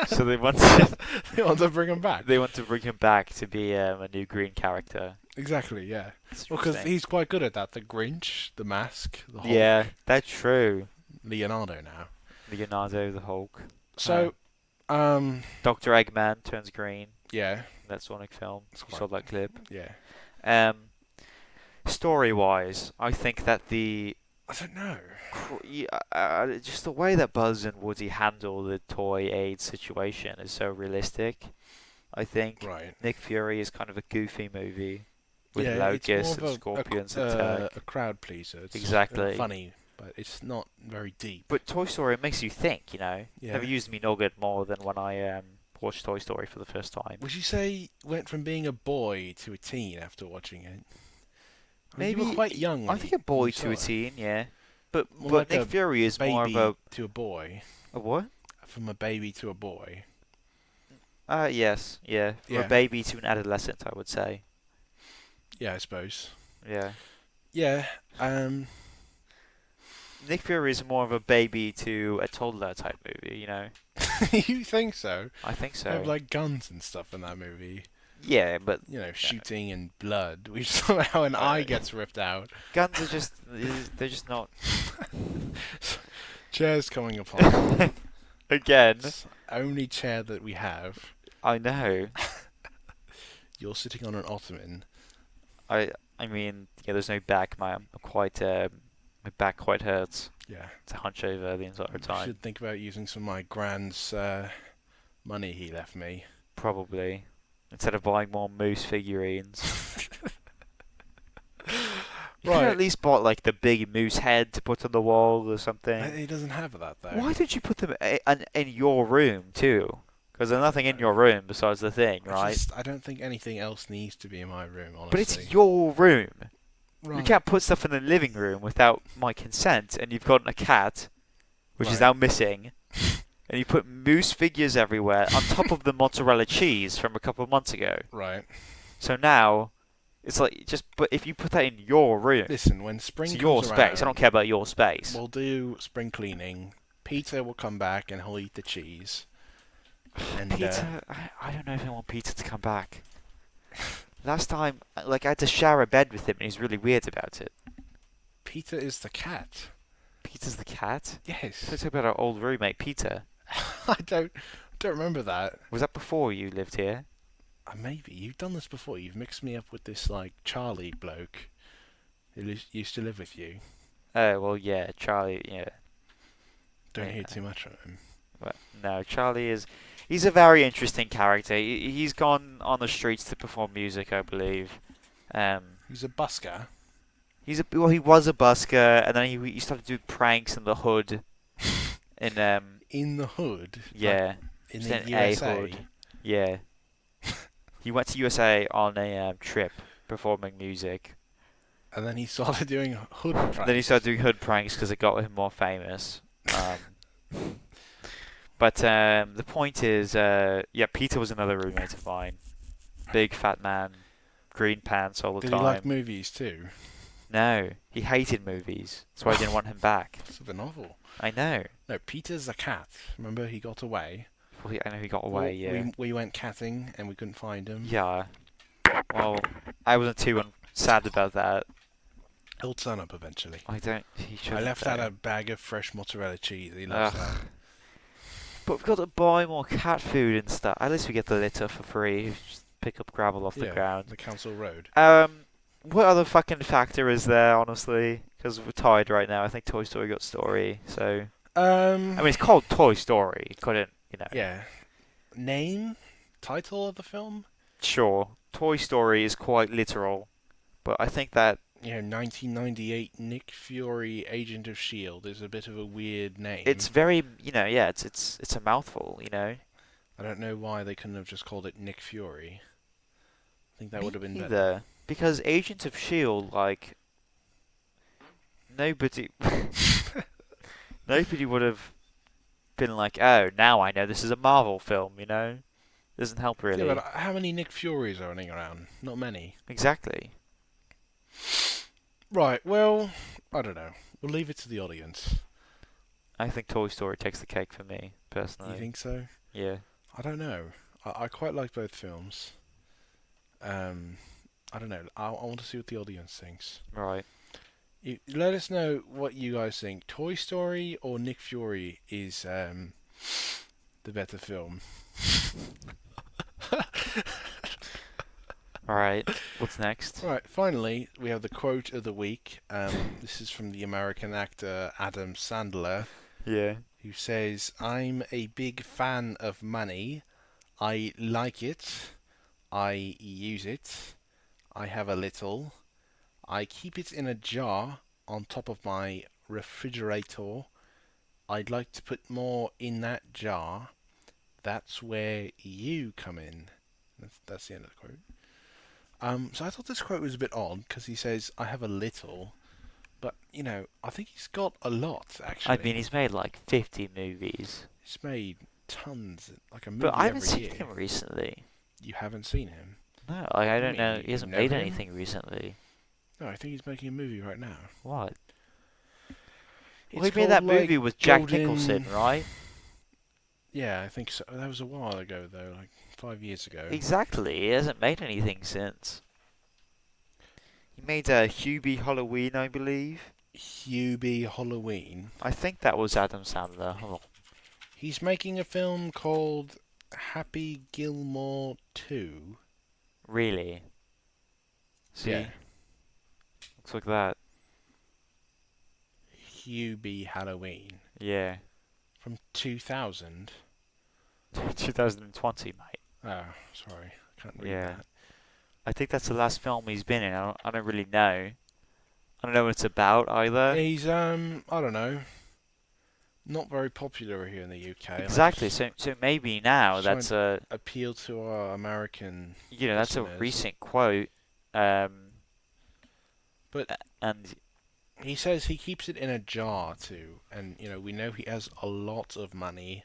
So they want to
They want to bring him back.
they want to bring him back to be a new green character.
Exactly, yeah.
That's
Well, because
interesting.
he's quite good at that. The Grinch, the Mask, the Hulk.
Yeah, that's true.
Leonardo now.
Leonardo the Hulk.
So,
Dr. Eggman turns green.
yeah,
In that Sonic film.
It's
You
quite-
saw that clip.
yeah.
Story-wise, I think that the
I don't know.
just the way that Buzz and Woody handle the toy aid situation is so realistic. I think
Right.
Nick Fury is kind of a goofy movie with
yeah,
locusts
it's
and
more of
scorpions and tech.
a crowd pleaser. It's
Exactly.
funny, but it's not very deep.
But Toy Story makes you think,
Yeah.
Never used me nugget more than when I watched Toy Story for the first time.
Would you say went from being a boy to a teen after watching it? I mean, you
Maybe
were quite young.
I
when
think
you-
a boy
when you
to
saw
a
it.
teen, yeah. But
More
but
like
Nick
a
Fury is more
Baby
of
to a boy.
a what?
From a baby to a boy.
Yes, yeah. From
Yeah.
a baby to an adolescent, I would say.
Yeah, I suppose.
Yeah.
Yeah.
Nick Fury is more of a baby to a toddler type movie,
You think so?
I think
They have
so.
like guns and stuff in that movie.
Yeah, but
Shooting and blood. We saw how an eye gets ripped out.
guns are just they're just not.
Chairs coming apart.
Again,
It's only chair that we have.
I know.
You're sitting on an ottoman.
I mean, yeah. There's no back. I'm quite my back quite hurts
Yeah.
to hunch over the entire
I
time.
should think about using some of my grand's money he left me.
Probably instead of buying more moose figurines. You could
Right.
at least bought like the big moose head to put on the wall or something.
He doesn't have that though.
Why did you put them in your room too? Because there's nothing in your room besides the thing, right?
I don't think anything else needs to be in my room, honestly.
But it's your room.
right.
You can't put stuff in the living room without my consent, and you've got a cat, which is
Right.
now missing, and you put moose figures everywhere on top of the mozzarella cheese from a couple of months ago.
Right.
So now, it's like but if you put that in your room,
Listen, when spring
it's
comes
your
around,
space. I don't care about your space.
We'll do spring cleaning. Peter will come back and he'll eat the cheese. And
Peter, I don't know if I want Peter to come back. Last time, I had to share a bed with him, and he's really weird about it.
Peter is the cat.
Peter's the cat?
Yes.
Let's talk about our old roommate, Peter.
I don't remember that.
Was that before you lived here?
Maybe you've done this before. You've mixed me up with this like Charlie bloke who used to live with you.
Oh, well, yeah, Charlie, yeah.
Don't
Yeah.
hear too much of him.
But no, Charlie is... He's a very interesting character. He's gone on the streets to perform music, I believe.
He's a busker.
He was a busker, and then he started doing pranks in the hood.
In the hood.
Yeah.
In
just
the
in a
USA.
hood. Yeah. He went to USA on a trip performing music.
And then he started doing hood pranks.
Then he started doing hood pranks because it got him more famous. But the point is, Peter was another roommate of mine. Big fat man, green pants all the
Did
time.
he like movies too?
No, he hated movies. That's why I didn't want him back.
It's a novel.
I know.
No, Peter's a cat. Remember, he got away.
Well, I know he got away. Yeah.
We went catting and we couldn't find him.
Yeah. Well, I wasn't too sad about that.
He'll turn up eventually.
I don't. He should.
I left out a bag of fresh mozzarella cheese. He loves
Ugh.
that.
But we've got to buy more cat food and stuff. At least we get the litter for free. Just pick up gravel off the ground.
The council road.
What other fucking factor is there, honestly? Because we're tired right now. I think Toy Story got story. So I mean, it's called Toy Story. It couldn't,
Yeah. Name? Title of the film?
Sure, Toy Story is quite literal, but I think that
1998 Nick Fury, Agent of S.H.I.E.L.D. is a bit of a weird name.
it's very, it's a mouthful,
I don't know why they couldn't have just called it Nick Fury. I think that would have been better.
Either because Agents of S.H.I.E.L.D., nobody nobody would have been like, oh, now I know this is a Marvel film, you know? Doesn't help really.
Yeah, but how many Nick Furies are running around? Not many.
Exactly.
Right, well, I don't know. We'll leave it to the audience.
I think Toy Story takes the cake for me, personally.
You think so?
Yeah.
I don't know. I quite like both films. I don't know. I want to see what the audience thinks.
Right.
Let us know what you guys think. Toy Story or Nick Fury is the better film.
Alright, what's next?
Right, finally, we have the quote of the week. This is from the American actor Adam Sandler,
Yeah.
who says, "I'm a big fan of money. I like it. I use it. I have a little. I keep it in a jar on top of my refrigerator. I'd like to put more in that jar. That's where you come in." That's the end of the quote. So I thought this quote was a bit odd because he says, "I have a little," but you know, I think he's got a lot actually.
I mean, he's made like 50 movies.
He's made tons, like a movie
But I haven't
every
seen
year.
him recently.
You haven't seen him?
No, I don't
mean,
know.
you
He hasn't
know
made
him?
anything recently.
No, I think he's making a movie right now.
What?
It's
Well, he made that
called, like,
movie with Jack
Golden-
Nicholson, right?
Yeah, I think so. That was a while ago though, like 5 years ago.
Exactly. He hasn't made anything since. He made Hubie Halloween, I believe.
Hubie Halloween.
I think that was Adam Sandler. Hold on.
He's making a film called Happy Gilmore 2.
Really? See?
Yeah.
Looks like that.
Hubie Halloween.
Yeah.
From 2000.
2020, mate.
Oh, sorry. I can't read
Yeah.
that.
I think that's the last film he's been in. I don't really know. I don't know what it's about either.
He's, I don't know. Not very popular here in the UK.
Exactly.
Like,
So maybe now
Trying
that's a
appeal to our American
that's a
listeners.
recent quote.
But
And
he says he keeps it in a jar too, and you know we know he has a lot of money.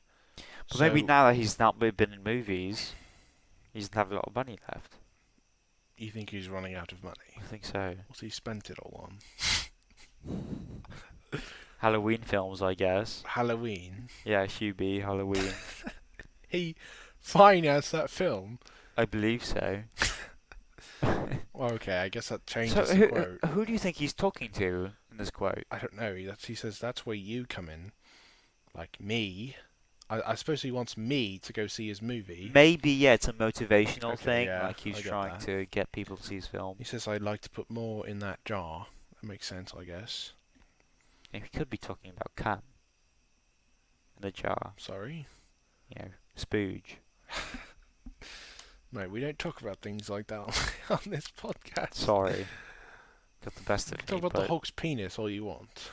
but
So
maybe now that he's not been in movies, he doesn't have a lot of money left.
you think he's running out of money?
I think so.
What's he spent it all on?
Halloween films, I guess.
Halloween.
Yeah, Hubie Halloween.
He financed that film.
I believe so.
Well, okay, I guess that changes
So
the quote.
who do you think he's talking to in this quote?
I don't know. He says that's where you come in, like me. I suppose he wants me to go see his movie.
Maybe, yeah, it's a motivational
Okay,
thing.
yeah,
Like he's
I get
trying
that.
to get people to see his film.
He says I'd like to put more in that jar. That makes sense, I guess.
And he could be talking about cum in the jar.
Sorry,
You know, spooge.
mate. We don't talk about things like that on this podcast.
Sorry. Got the best
You
of
can talk
me,
about
but
the Hulk's penis all you want.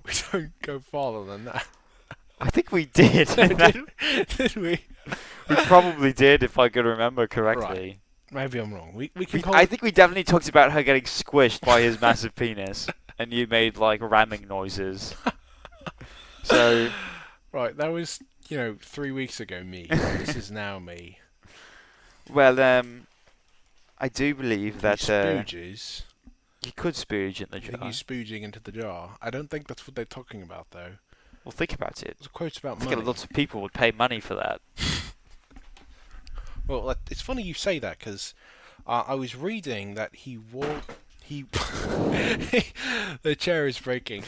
We don't go farther than that.
I think we did.
Did we?
We probably did, if I could remember correctly.
Maybe I'm wrong. We can call
I
it...
think we definitely talked about her getting squished by his massive penis, and you made like ramming noises. So
Right, that was, 3 weeks ago me. This is now me.
well, I do believe that
He spooges.
you could spooge in the
I think
jar.
he's spooging into the jar. I don't think that's what they're talking about, though.
Well, think about it.
There's a quote about
I
money.
think lots of people would pay money for that.
Well, it's funny you say that, because I was reading that he wore... The chair is breaking.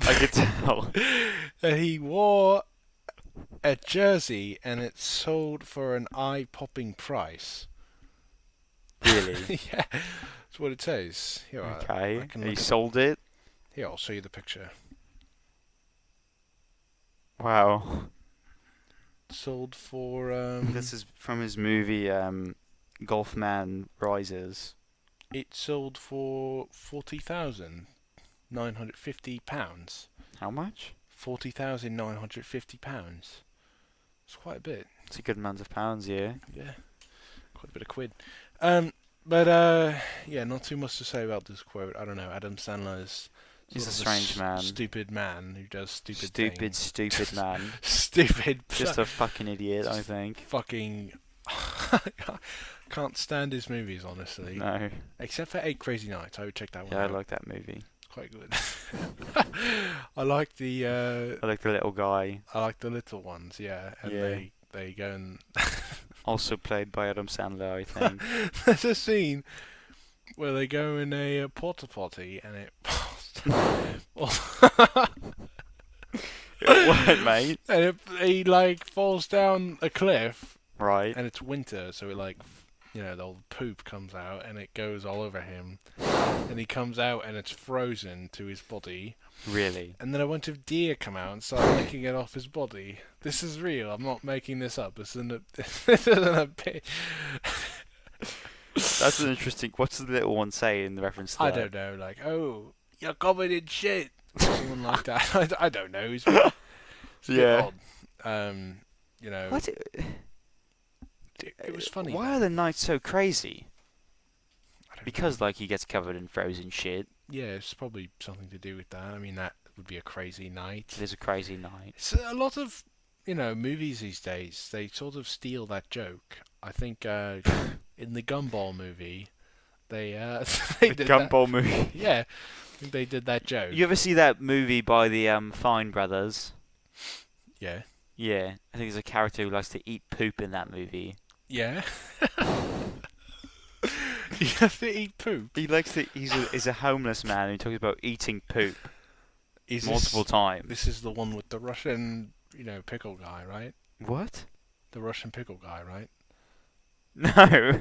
I could tell.
That he wore a jersey and it sold for an eye-popping price.
Really?
Yeah, that's what it says. Here,
Okay.
I can
He
look
sold it.
Here, I'll show you the picture.
Wow.
Sold for
This is from his movie Golfman Rises.
it sold for £40,950.
How much?
£40,950. It's quite a bit.
It's a good amount of pounds, yeah.
Yeah, quite a bit of quid. Yeah, not too much to say about this quote. I don't know. Adam Sandler's
He's a
Sort of
strange man.
Stupid man who does stupid
Stupid,
things.
stupid man.
Stupid.
Just a fucking idiot, I think.
Fucking. Can't stand his movies, honestly.
No.
Except for 8 Crazy Nights. I would check that one
Yeah, I
out.
like that movie.
It's quite good. I like the.
I like the little guy.
I like the little ones, yeah. And
Yeah.
they go and.
Also played by Adam Sandler, I think.
There's a scene where they go in a porta potty and it.
What, mate?
And he like falls down a cliff,
Right.
and it's winter, so it like, the old poop comes out and it goes all over him, and he comes out and it's frozen to his body,
Really?
and then a bunch of deer come out and start licking it off his body. This is real. I'm not making this up. This isn't a bit.
That's an interesting. What's the little one say in the reference to
I
that?
don't know. Like, oh, you're covered in shit. Something like that. I don't know. It's a bit
Yeah.
odd.
What?
It was funny.
Why
though.
are the nights so crazy?
I don't
Because like he gets covered in frozen shit.
Yeah, it's probably something to do with that. I mean, that would be a crazy night.
It is a crazy night.
It's a lot of, movies these days, they sort of steal that joke. I think in the Gumball movie, they they
The
did that.
Gumball movie.
Yeah, I think they did that joke.
You ever see that movie by the Fine brothers?
Yeah.
Yeah, I think there's a character who likes to eat poop in that movie.
Yeah. You have to eat poop.
He likes to. He's a homeless man who talks about eating poop
Is
multiple times.
This is the one with the Russian, pickle guy, right?
What?
The Russian pickle guy, right?
No.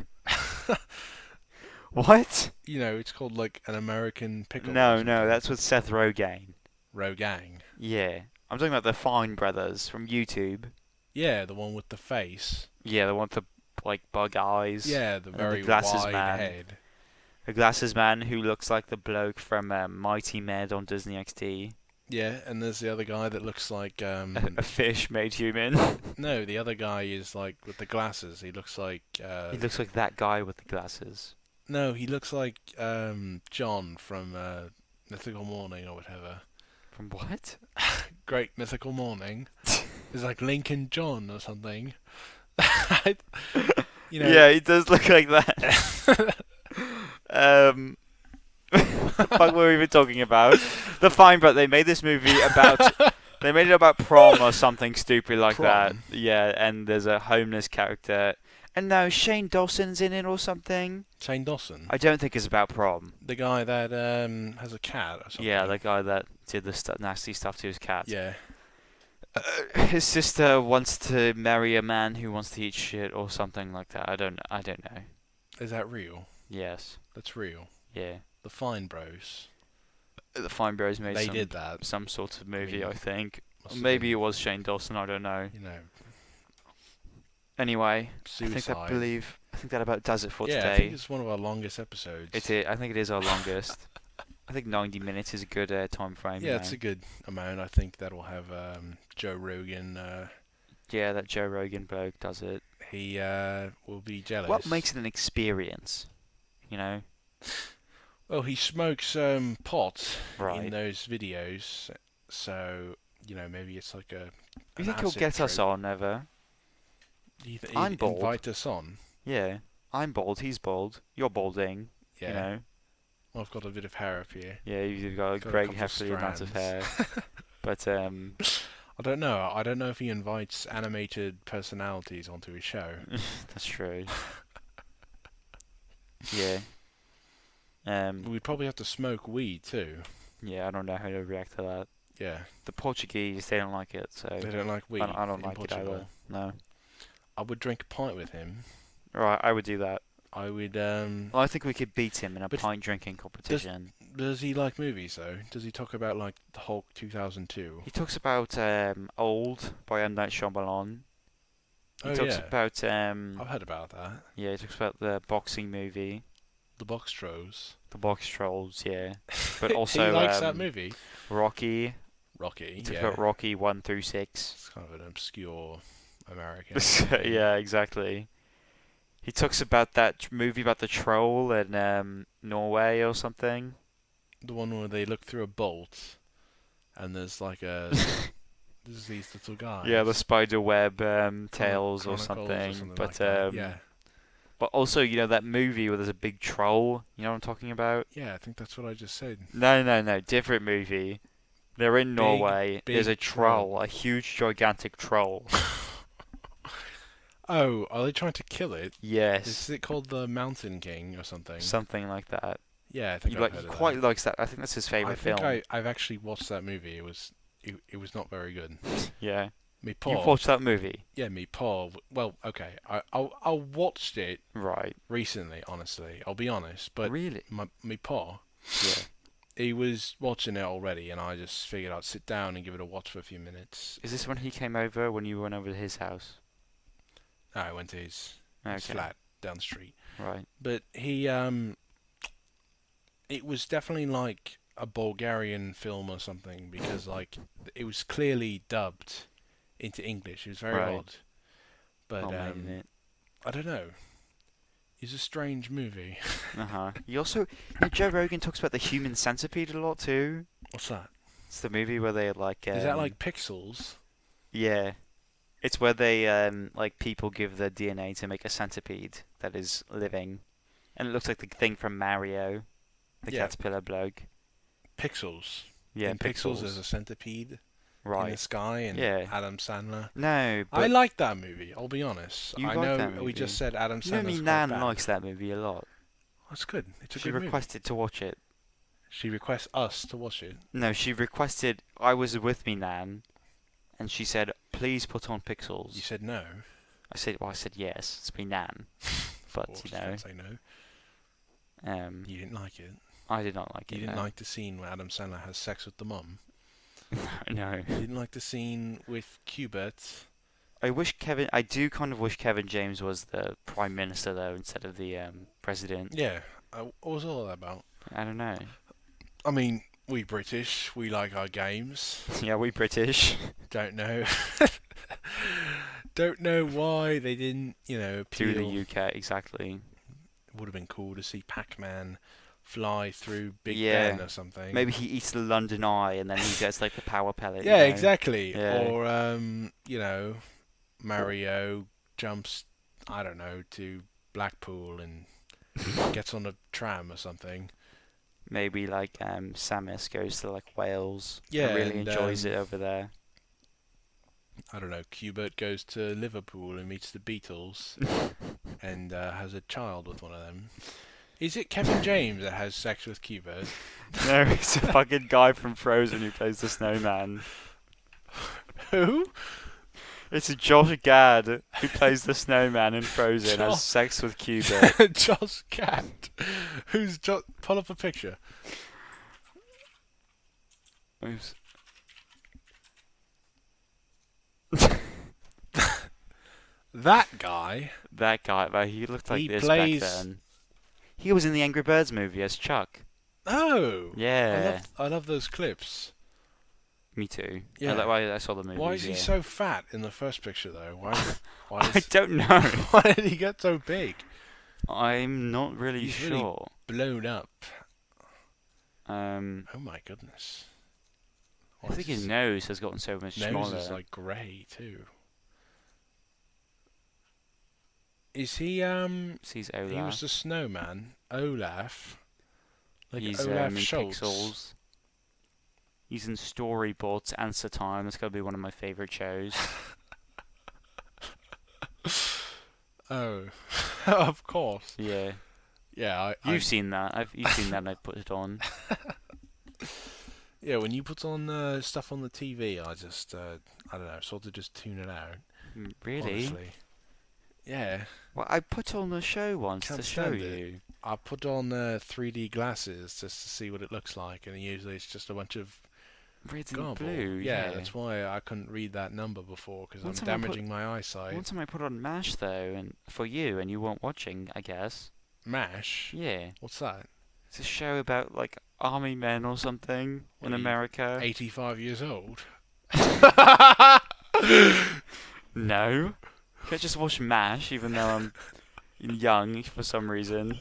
What?
It's called like an American pickle.
No, that's with Seth Rogen.
Rogang.
Yeah, I'm talking about the Fine brothers from YouTube.
Yeah, the one with the face.
Yeah, the one with the like bug eyes.
Yeah, the
And
very
the glasses
wide
man.
head.
The glasses man who looks like the bloke from Mighty Med on Disney XD.
Yeah, and there's the other guy that looks like
A fish made human.
no, the other guy is like with the glasses. He looks like
He looks like that guy with the glasses.
no, he looks like John from Mythical Morning or whatever.
From what?
Great Mythical Morning. It's like Lincoln John or something.
Yeah, he does look like that. The fuck were we even talking about? The Fine Brothers. They made this movie about. They made it about prom or something stupid like that.
Prom?
Yeah, and there's a homeless character. And now Shane Dawson's in it or something.
Shane Dawson,
I don't think it's about prom.
the guy that has a cat or something.
Yeah, the guy that did the nasty stuff to his cat.
Yeah.
His sister wants to marry a man who wants to eat shit or something like that. I don't know.
Is that real?
Yes.
That's real.
Yeah.
The Fine Bros.
The Fine Bros made
They did that.
some sort of movie, I think.
Must have
Maybe
been,
it was Shane Dawson, I don't know. Anyway,
suicide.
I think that about does it for
yeah, I think
today.
it's one of our longest episodes.
I think it is our longest. I think 90 minutes is a good time frame.
Yeah, it's a good amount. I think that'll have Joe Rogan.
Yeah, that Joe Rogan bloke does it.
He will be jealous.
What makes it an experience? You know?
Well, he smokes pot
Right.
in those videos, so maybe it's like a.
You think he'll get us on ever? I'm bald.
Invite us on.
Yeah. I'm bald, he's bald. You're balding,
Yeah,
you know?
I've got a bit of hair up here.
Yeah, you've got a
Got a
great
couple of
hefty amount of hair.
strands.
But,
I don't know. I don't know if he invites animated personalities onto his show.
that's true. Yeah.
We'd probably have to smoke weed too.
Yeah, I don't know how to react to that.
Yeah,
The Portuguese, they don't like it, so
they don't like weed.
I don't
in
like
Portugal.
it either. No.
I would drink a pint with him.
Right, I would do that.
I would.
Well, I think we could beat him in a
But
pint drinking competition.
Does he like movies though? Does he talk about like the Hulk 2002?
He talks about Old by M. Night Shyamalan. He
Oh
talks
yeah,
about
I've heard about that.
yeah, he talks about the boxing movie,
The Box Trolls.
the Box Trolls, yeah. But also
he likes that movie.
Rocky.
Rocky.
He talks
Yeah.
about Rocky 1 through 6.
It's kind of an obscure American.
Yeah, exactly. He talks about that movie about the troll in Norway or something.
The one where they look through a bolt, and there's like a there's these little guys.
Yeah, the spider web tails or
Chronicles
something. But
like that. Yeah.
but also, you know that movie where there's a big troll. You know what I'm talking about?
Yeah, I think that's what I just said.
No, different movie. They're in Norway. There's a
big
troll, a huge, gigantic troll.
Oh, are they trying to kill it?
Yes,
Is it called the Mountain King or something?
something like that.
Yeah, I think
He
I've heard
he
of
quite
that.
likes that. I think that's his favorite
I think
film.
I've actually watched that movie. It was not very good.
Yeah,
Me
you
Paul.
watched that movie,
Yeah, me Paul. Well, okay. I watched it
right?
recently. Honestly, I'll be honest. But
Really?
me Paul,
Yeah.
he was watching it already, and I just figured I'd sit down and give it a watch for a few minutes.
Is this when he came over? When you went over to his house?
No, I went to his
Okay.
flat down the street.
Right.
But he it was definitely like a Bulgarian film or something because like it was clearly dubbed into English. It was very
Right.
odd. But
Not making it.
I don't know. It's a strange movie.
He also, Joe Rogan talks about the human centipede a lot too.
What's that?
It's the movie where they like.
Is that like Pixels?
Yeah. It's where they like people give their DNA to make a centipede that is living, and it looks like the thing from Mario, the
Yeah.
caterpillar bloke.
Pixels.
Yeah,
In Pixels there's a centipede in the
right.
sky and
Yeah.
Adam Sandler.
No,
I
but
like that movie, I'll be honest.
You
I
like
know
that
we
movie?
just said Adam
you know
Sandler's
me,
quite
Nan
bad.
likes that movie a lot.
That's good. It's a
She
good movie.
requested to watch it.
She requests us to watch it.
No, she requested. I was with me, Nan, and she said, "Please put on Pixels."
You said no.
I said yes. It's me, Nan,
Of
but
course,
you
you
know,
didn't say no. You didn't like it.
I did not like it.
You didn't
no.
like the scene where Adam Sandler has sex with the mum.
No.
You didn't like the scene with Qbert.
I do kind of wish Kevin James was the Prime Minister though, instead of the President.
Yeah. What was all that about?
I don't know.
I mean, we British, we like our games.
Yeah, we British.
Don't know. Don't know why they didn't,
To
appeal.
the UK, exactly.
Would have been cool to see Pac-Man fly through Big
Yeah.
Ben or something.
Maybe he eats the London Eye and then he gets like the power pellet.
Yeah,
you know?
exactly.
Yeah.
Or Mario jumps, I don't know, to Blackpool and gets on a tram or something.
Maybe like Samus goes to like Wales.
Yeah,
and really
and,
enjoys it over there.
I don't know, Qbert goes to Liverpool and meets the Beatles and has a child with one of them. Is it Kevin James that has sex with Qbert?
No, it's a fucking guy from Frozen who plays the snowman.
Who?
It's Josh Gad who plays the snowman in Frozen, has sex with Qbert.
Josh Gad. Who's Josh? Pull up a picture.
Oops.
That guy.
That guy, but he looked like
He
this
plays-
back then. He was in the Angry Birds movie as Chuck.
Oh.
Yeah.
I love those clips.
Me too.
Yeah.
I saw the movie.
Why is he so fat in the first picture though? Why
I don't know.
why did he get so big?
I'm not really
He's really
sure.
Blown up.
Um,
Oh my goodness.
I think his nose has gotten so much
nose
smaller.
is like grey too. Is he
Sees Olaf.
he was the snowman, Olaf. Like
He's
Olaf
in
Schultz.
Pixels. He's in Storybots Answer Time. That's gotta be one of my favourite shows.
Oh. Of course.
Yeah.
Yeah,
You've seen that. You've seen that and I put it on.
yeah, when you put on stuff on the TV, I just I don't know, sort of just tune it out.
Really?
Honestly. Yeah.
Well, I put on the show once
Can't
to show
stand it.
you.
I put on 3D glasses just to see what it looks like, and usually it's just a bunch of
Red and
garble.
blue.
Yeah, that's why I couldn't read that number before, because I'm
One time I put-
damaging my eyesight.
One time I put on MASH though, and for you, and you weren't watching, I guess.
MASH?
Yeah.
What's that?
It's a show about like army men or something
What
in
are you,
America.
85 years old?
No. I just watch MASH, even though I'm young for some reason.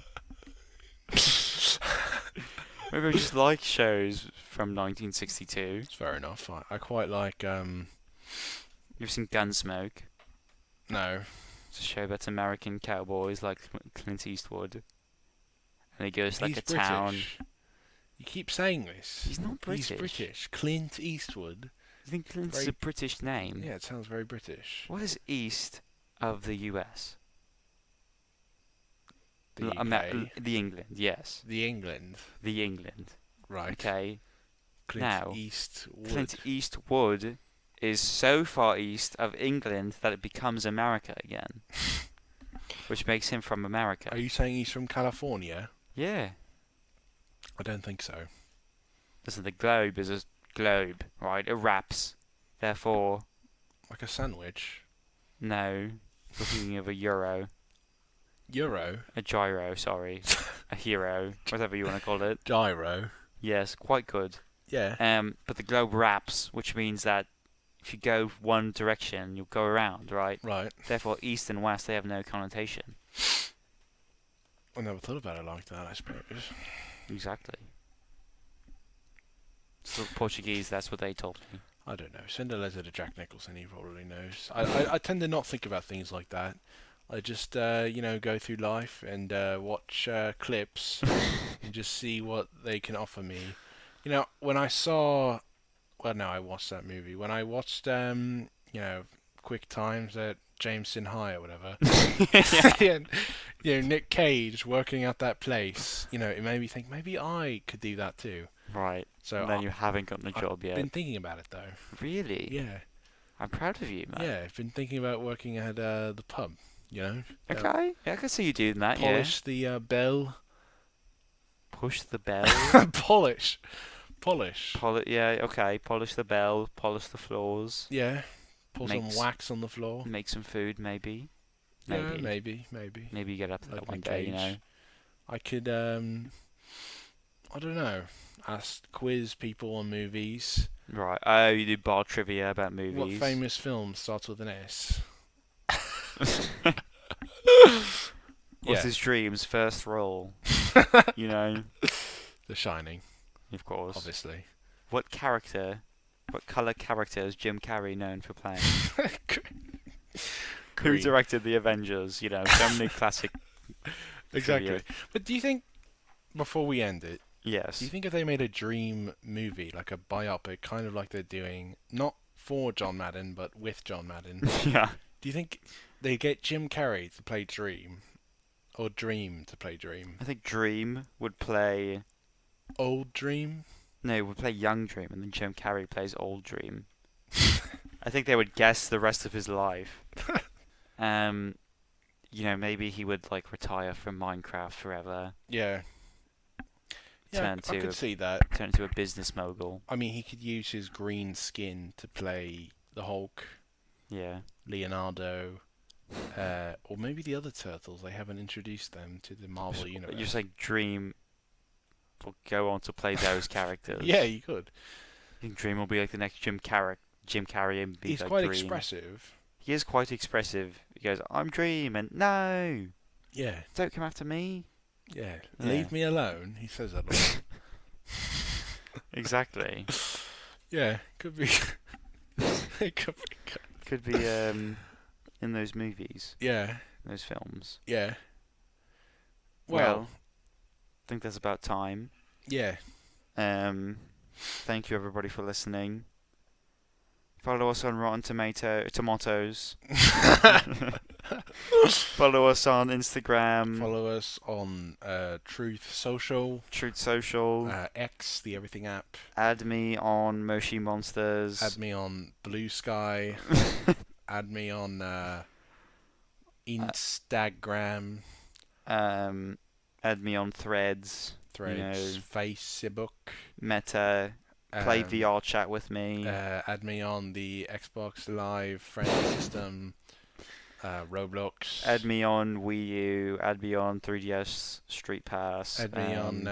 Maybe I just like shows from 1962.
It's fair enough. I quite like
You've seen Gunsmoke?
no.
It's a show about American cowboys like Clint Eastwood. And he goes to like
He's
a town.
British. You keep saying this.
He's not British.
He's British. Clint Eastwood.
You think Clint's
Very-
a British name?
Yeah, it sounds very British.
What is east of the US?
The UK.
The England, yes.
The England.
The England.
Right.
Okay.
Clint
Now,
Eastwood.
Clint Eastwood is so far east of England that it becomes America again. Which makes him from America.
Are you saying he's from California?
Yeah.
I don't think so.
Listen, the globe is a globe, right? It wraps. Therefore,
Like a sandwich.
no. We're thinking of a euro.
Euro.
A gyro, sorry. A hero. Whatever you want to call it.
Gyro.
Yes, quite good.
Yeah.
But the globe wraps, which means that if you go one direction, you'll go around, right?
Right.
Therefore, east and west, they have no connotation.
I never thought about it like that, I suppose.
Exactly. So Portuguese, that's what they told me.
I don't know. Send a letter to Jack Nicholson, he probably knows. I tend to not think about things like that. I just, go through life and watch clips and just see what they can offer me. You know, when I saw... Well, no, I watched that movie. When I watched, Quick Times at Jameson High or whatever, and, Nick Cage working at that place, it made me think maybe I could do that too.
Right.
So
And then you haven't gotten a job
I've
yet.
been thinking about it though.
Really?
Yeah.
I'm proud of you, man.
Yeah, I've been thinking about working at the pub,
Okay. Yeah, I can see you doing that,
Polish the bell.
yeah. Push the bell.
Polish.
Yeah, okay. Polish the bell, polish the floors,
Yeah. Pour
Makes-
some wax on the floor.
make some food, maybe.
Yeah, maybe.
Maybe you get up to
Like
that one
Nick
day, you know.
Cage. I could, I don't know, quiz people on movies.
Right. Oh, you do bar trivia about
What
movies.
famous film starts with an S?
What's
Yeah.
his dream's first role? You know,
The Shining,
of course.
obviously.
What colour character is Jim Carrey known for playing? Who
Green.
directed The Avengers? You know, so many classic.
Exactly.
trivia.
But do you think, before we end it,
Yes.
do you think if they made a dream movie, like a biopic, kind of like they're doing, not for John Madden, but with John Madden,
Yeah.
do you think they get Jim Carrey to play Dream, or Dream to play Dream?
I think Dream would play.
Old Dream?
No, would play Young Dream, and then Jim Carrey plays Old Dream. I think they would guess the rest of his life. Maybe he would like retire from Minecraft forever,
Yeah. Yeah,
Turn
I
to
could
a-
see that.
turn into a business mogul.
I mean, he could use his green skin to play the Hulk,
Yeah.
Leonardo, or maybe the other turtles. They haven't introduced them to the Marvel universe.
You're saying Dream will go on to play those characters.
Yeah, you could.
You think Dream will be like the next Jim Carrey and be
He's
like
quite
Dream?
expressive.
He is quite expressive. He goes, "I'm Dream," and no,
Yeah,
don't come after me.
yeah.
Yeah.
Leave me alone. He says that a lot.
Exactly.
Yeah, could be. It could be.
Could be in those movies,
Yeah,
those films.
yeah.
Well, I think that's about time.
Yeah.
Thank you everybody for listening. Follow us on Rotten Tomatoes. Follow us on Instagram,
Follow us on Truth Social,
Truth Social.
X, the Everything app.
Add me on Moshi Monsters.
Add me on Blue Sky. Add me on Instagram,
Add me on Threads.
Threads, Facebook.
Meta. Play
um,
VR chat with me.
Add me on the Xbox Live friend system, Roblox.
Add me on Wii U. Add me on 3DS Street Pass.
Add me on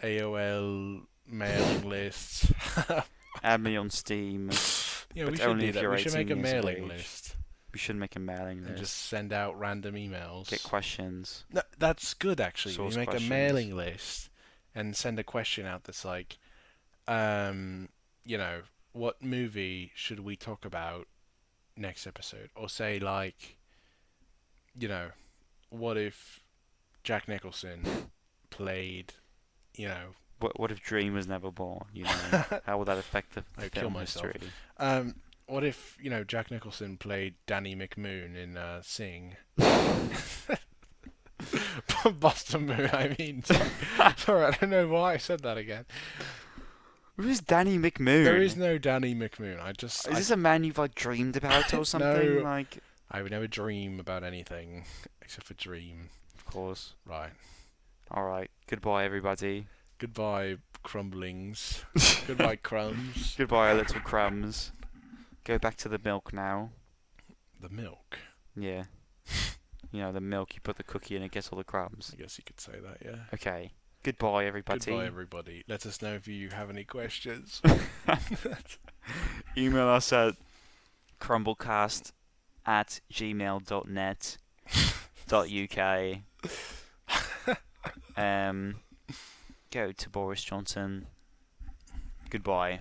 AOL mailing lists.
Add me on Steam.
Yeah,
But
we should
only
do
if
that.
you're
We should make a
18 years of
mailing
age.
list
We should make a mailing
and
list.
just send out random emails.
Get questions.
No, that's good actually.
Source
we make
questions.
a mailing list and send a question out that's like, what movie should we talk about next episode? Or say like, what if Jack Nicholson played,
What if Dream was never born? How would that affect the
I'd kill
film
myself.
history?
What if, Jack Nicholson played Danny McMoon in Sing? Boston Moon, I mean. Sorry, I don't know why I said that again.
Who's Danny McMoon?
There is no Danny McMoon.
Is this a man you've like dreamed about or something?
No.
Like,
I would never dream about anything except for dream.
of course.
Right.
All right. Goodbye, everybody.
Goodbye, crumblings. Goodbye, crumbs.
Goodbye, little crumbs. Go back to the milk now.
The milk.
Yeah. The milk, you put the cookie in, it gets all the crumbs.
I guess you could say that, yeah.
Okay. Goodbye, everybody.
Goodbye, everybody. Let us know if you have any questions.
Email us at crumblecast@gmail.net.uk. Go to Boris Johnson. Goodbye.